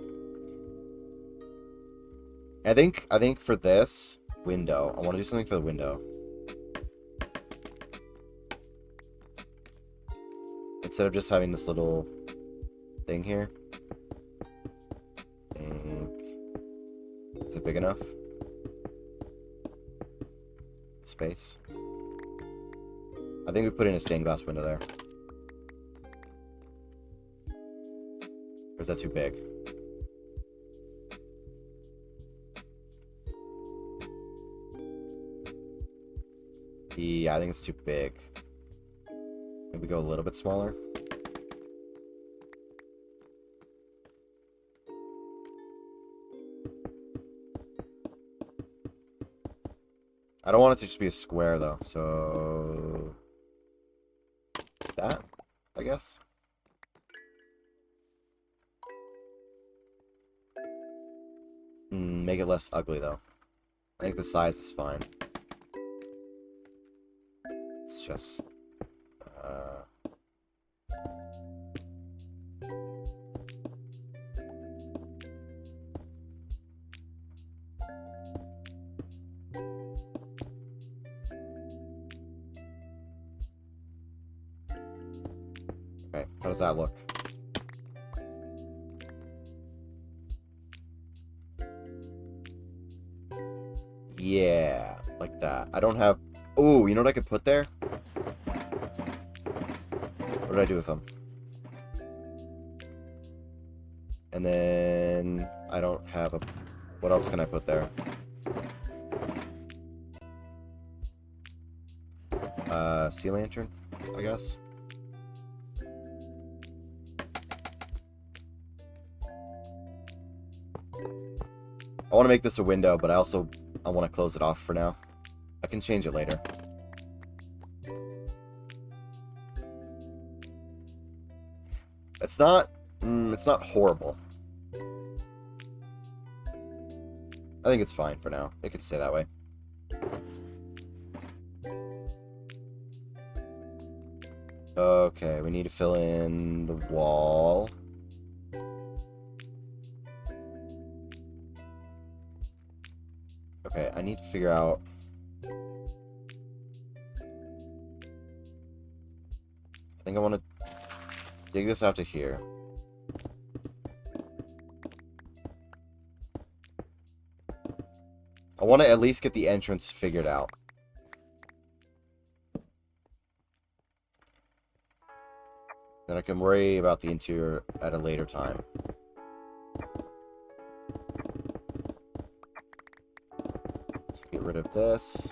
I think for this window, I want to do something for the window. Instead of just having this little thing here. I think... Is it big enough? Space. I think we put in a stained glass window there. Or is that too big? Yeah, I think it's too big. Maybe go a little bit smaller. I don't want it to just be a square, though, so... that, I guess? Make it less ugly, though. I think the size is fine. It's just... Okay, how does that look? Yeah, like that. I don't have... Ooh, you know what I could put there? What did I do with them? And then... I don't have a... What else can I put there? Sea lantern, I guess? I want to make this a window, but I want to close it off for now. I can change it later. It's not horrible. I think it's fine for now. It can stay that way. Okay, we need to fill in the wall. Okay, I need to figure out... I think I want to dig this out to here. I want to at least get the entrance figured out. Then I can worry about the interior at a later time. So get rid of this.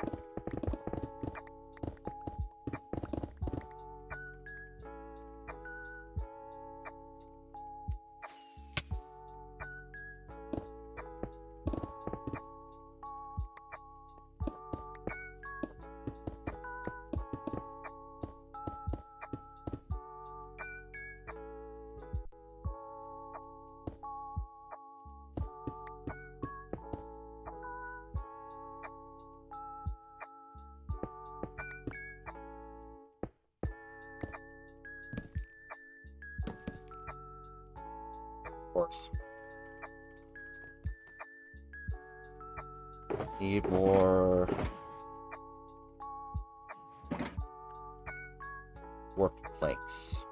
Course. Need more warped planks.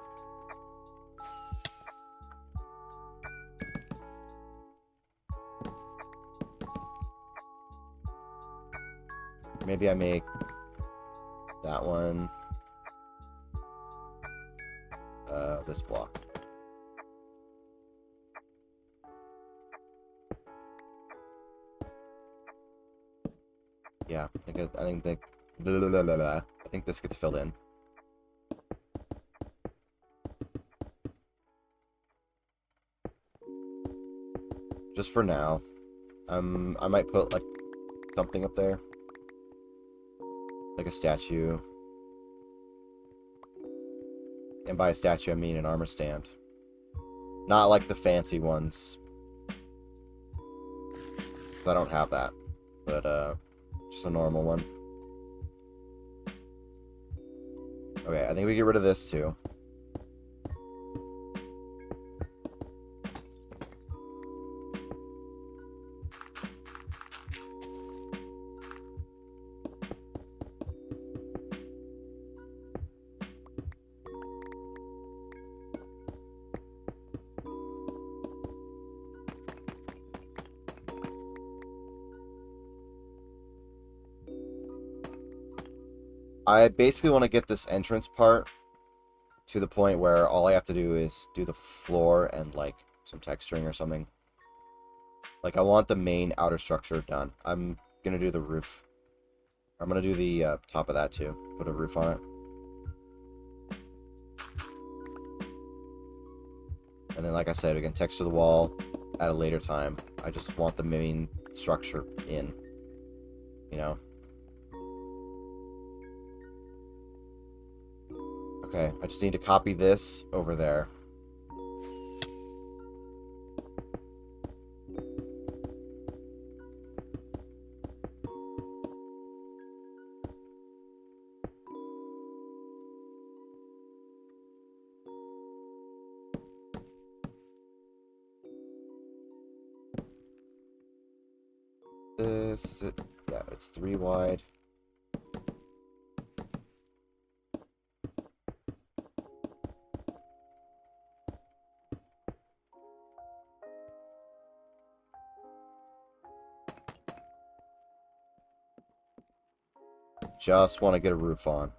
Maybe I make that one this block. Yeah, I think this gets filled in. Just for now. I might put like something up there. Like a statue. And by a statue I mean an armor stand. Not like the fancy ones. Because I don't have that. But just a normal one. Okay, I think we get rid of this too. I basically want to get this entrance part to the point where all I have to do is do the floor and like some texturing or something. Like I want the main outer structure done. I'm gonna do the roof. I'm gonna do the top of that too. Put a roof on it. And then like I said, we can texture the wall at a later time. I just want the main structure in. You know? Okay, I just need to copy this over there. This is it. Yeah, it's 3 wide. Just want to get a roof on.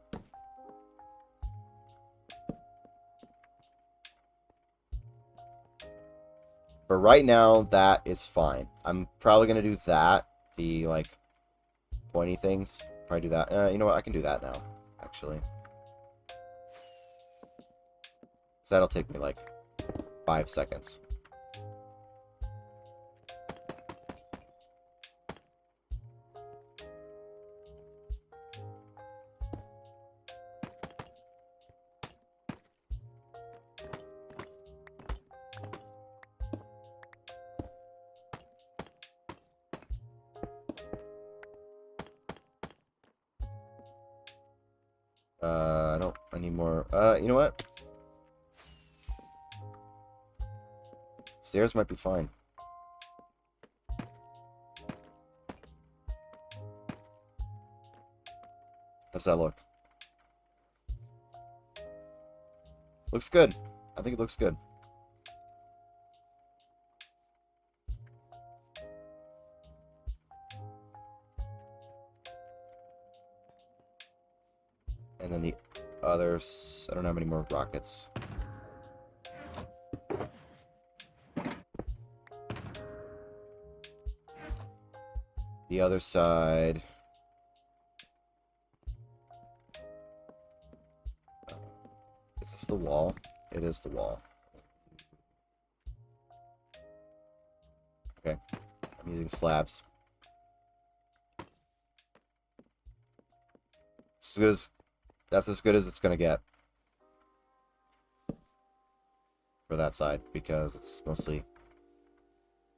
For right now, that is fine. I'm probably going to do that. The, like, pointy things. Probably do that. You know what? I can do that now, actually. So that'll take me, like, 5 seconds. I need more. You know what? Stairs might be fine. How does that look? Looks good. I think it looks good. And then the others, I don't have any more rockets. The other side. Is this the wall? It is the wall. Okay. I'm using slabs. That's as good as it's gonna get. For that side, because it's mostly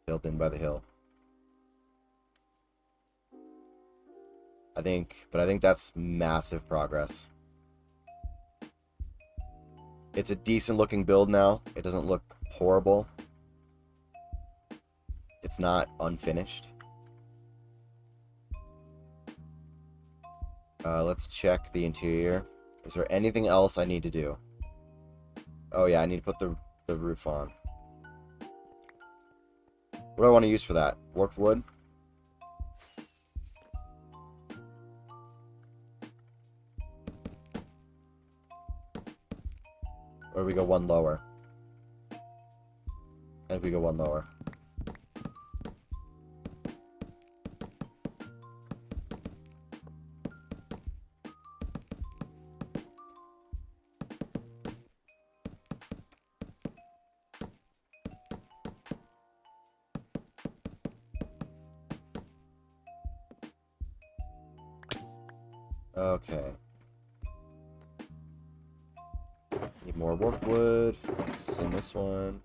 filled in by the hill. I think that's massive progress. It's a decent looking build now. It doesn't look horrible. It's not unfinished. Let's check the interior. Is there anything else I need to do? Oh yeah, I need to put the roof on. What do I want to use for that? Warped wood? Or we go one lower? I think we go one lower. Okay. Need more workwood. It's in this one.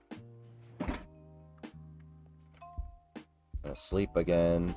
Gonna sleep again.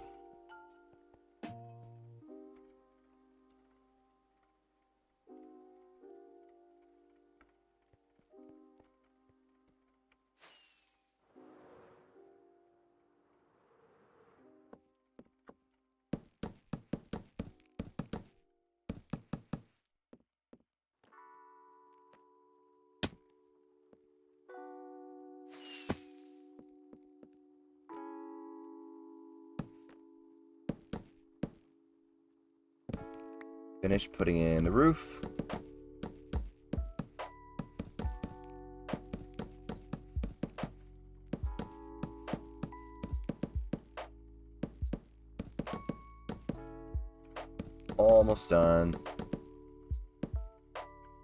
Finish putting in the roof. Almost done.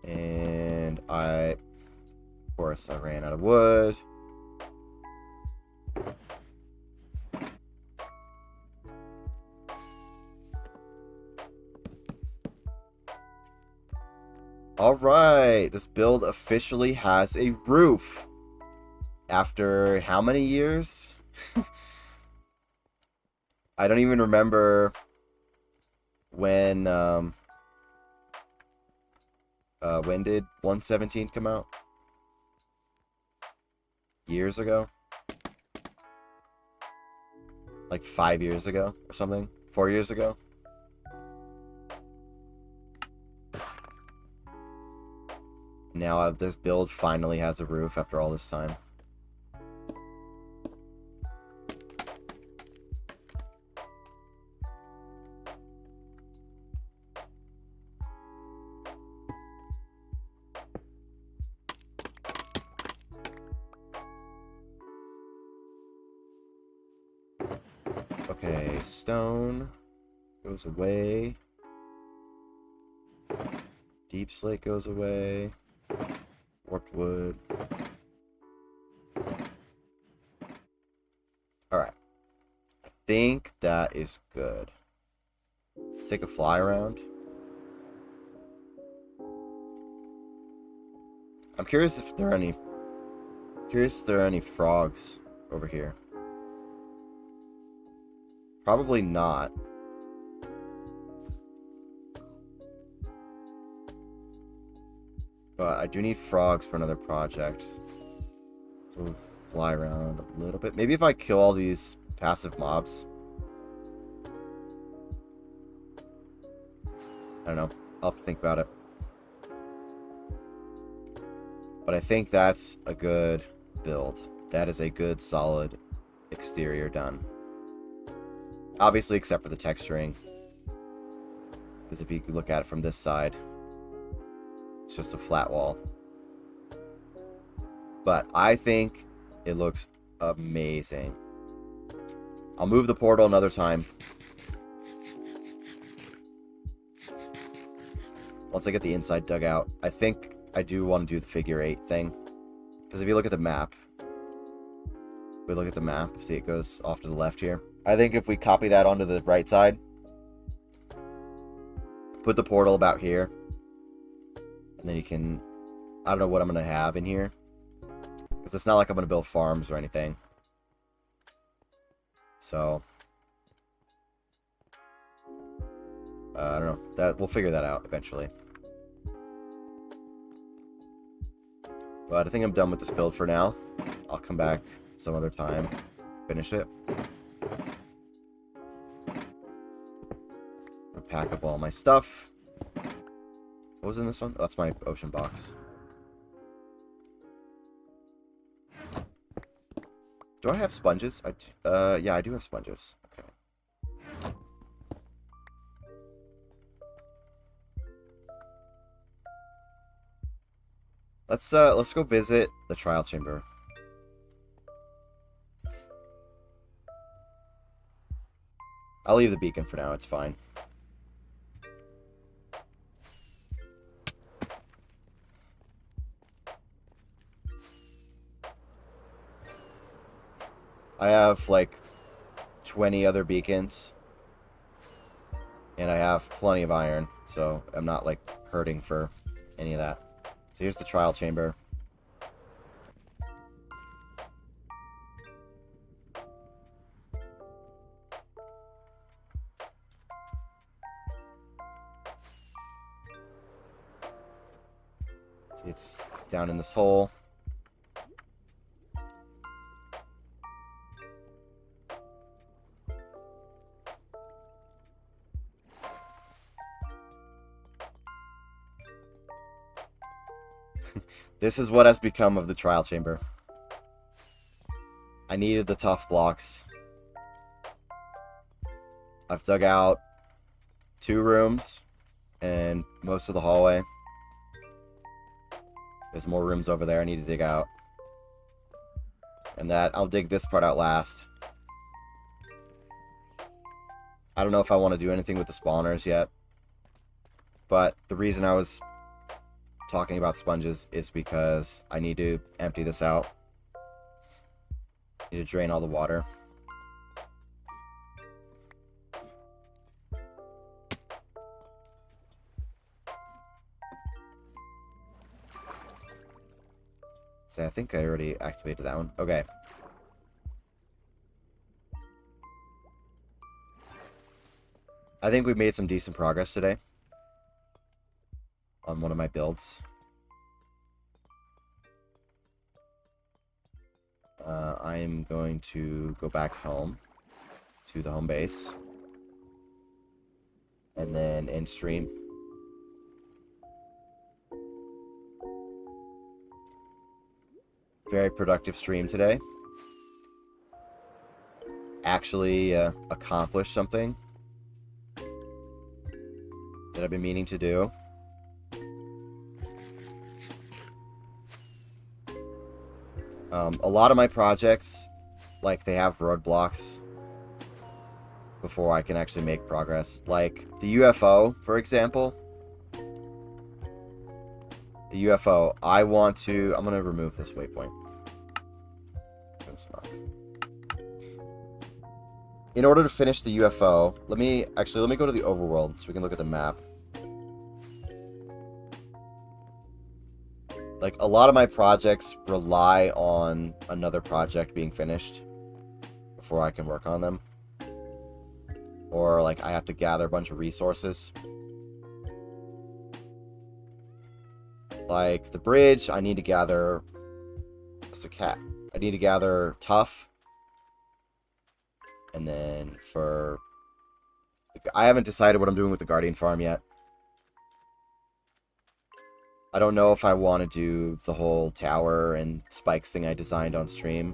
And of course, I ran out of wood. Alright, this build officially has a roof. After how many years? I don't even remember when did 1.17 come out? Years ago? Like 5 years ago or something? 4 years ago? Now this build finally has a roof after all this time. Okay, stone goes away. Deep slate goes away. Warped wood. Alright. I think that is good. Let's take a fly around. I'm curious if there are any frogs over here. Probably not. But I do need frogs for another project. So we'll fly around a little bit. Maybe if I kill all these passive mobs. I don't know. I'll have to think about it. But I think that's a good build. That is a good, solid exterior done. Obviously, except for the texturing. Because if you look at it from this side, it's just a flat wall. But I think it looks amazing. I'll move the portal another time. Once I get the inside dug out. I think I do want to do the figure 8 thing. Because if you look at the map, see it goes off to the left here. I think if we copy that onto the right side, put the portal about here, and then you can, I don't know what I'm going to have in here, because it's not like I'm going to build farms or anything. So, I don't know. We'll figure that out eventually. But I think I'm done with this build for now. I'll come back some other time, finish it. I'll pack up all my stuff. What was in this one? Oh, that's my ocean box. Do I have sponges? Yeah, I do have sponges. Okay. Let's go visit the trial chamber. I'll leave the beacon for now, it's fine. I have like 20 other beacons. And And I have plenty of iron, so I'm not, like, hurting for any of that. So here's the trial chamber. See, it's down in this hole. This is what has become of the trial chamber. I needed the tough blocks. I've dug out 2 rooms and most of the hallway. There's more rooms over there I need to dig out. And I'll dig this part out last. I don't know if I want to do anything with the spawners yet. But the reason I was talking about sponges is because I need to empty this out. Need to drain all the water. See, I think I already activated that one. Okay. I think we've made some decent progress today on one of my builds. I'm going to go back home to the home base and then end stream. Very productive stream today. Actually accomplished something that I've been meaning to do. A lot of my projects, like, they have roadblocks before I can actually make progress. Like, the UFO, for example. The UFO, I'm going to remove this waypoint. Turn this off. In order to finish the UFO, let me go to the overworld so we can look at the map. Like, a lot of my projects rely on another project being finished before I can work on them. Or, like, I have to gather a bunch of resources. Like, the bridge, I need to gather... What's a cat? I need to gather tough. And then for... I haven't decided what I'm doing with the Guardian Farm yet. I don't know if I want to do the whole tower and spikes thing I designed on stream.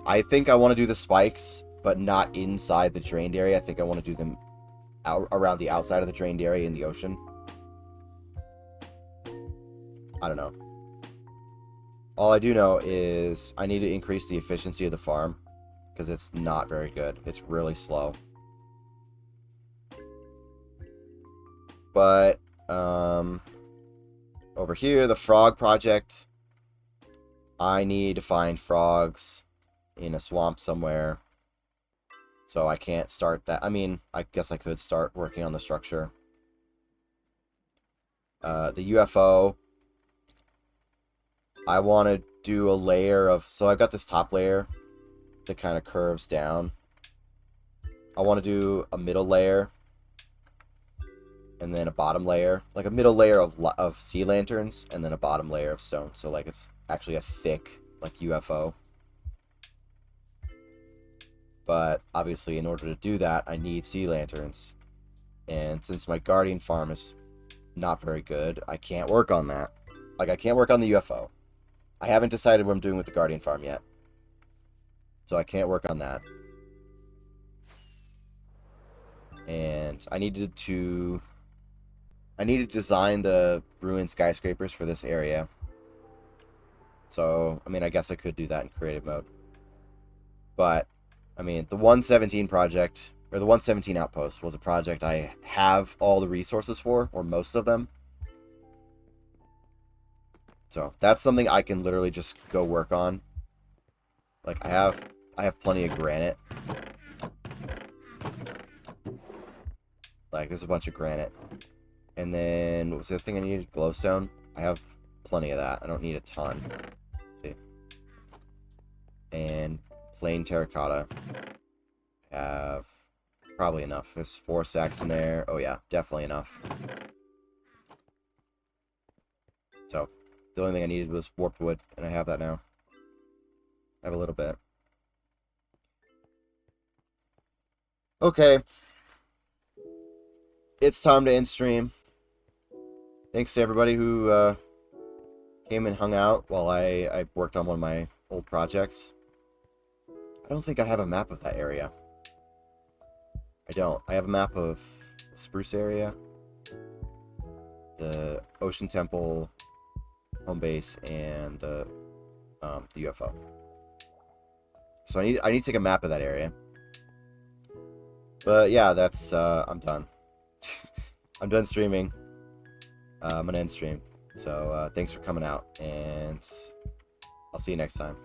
I think I want to do the spikes, but not inside the drained area. I think I want to do them around the outside of the drained area in the ocean. I don't know. All I do know is I need to increase the efficiency of the farm, because it's not very good. It's really slow. But, over here, the frog project, I need to find frogs in a swamp somewhere. So I can't start that. I mean, I guess I could start working on the structure. The UFO, I want to do a layer of... So I've got this top layer that kind of curves down. I want to do a middle layer. And then a bottom layer, like a middle layer of sea lanterns, and then a bottom layer of stone. So, like, it's actually a thick, like, UFO. But, obviously, in order to do that, I need sea lanterns. And since my Guardian Farm is not very good, I can't work on that. Like, I can't work on the UFO. I haven't decided what I'm doing with the Guardian Farm yet. So I can't work on that. And I needed to design the ruined skyscrapers for this area. So, I mean, I guess I could do that in creative mode. But, I mean, the 117 project, or the 117 outpost, was a project I have all the resources for, or most of them. So, that's something I can literally just go work on. Like, I have plenty of granite. Like, there's a bunch of granite. And then, what was the other thing I needed? Glowstone. I have plenty of that. I don't need a ton. Let's see. And plain terracotta. I have probably enough. There's 4 stacks in there. Oh yeah, definitely enough. So, the only thing I needed was warped wood, and I have that now. I have a little bit. Okay. It's time to end stream. Thanks to everybody who came and hung out while I worked on one of my old projects. I don't think I have a map of that area. I don't. I have a map of the Spruce area, the Ocean Temple home base, and the UFO. So I need to take a map of that area. But yeah, that's I'm done. I'm done streaming. I'm gonna end stream. So thanks for coming out, and I'll see you next time.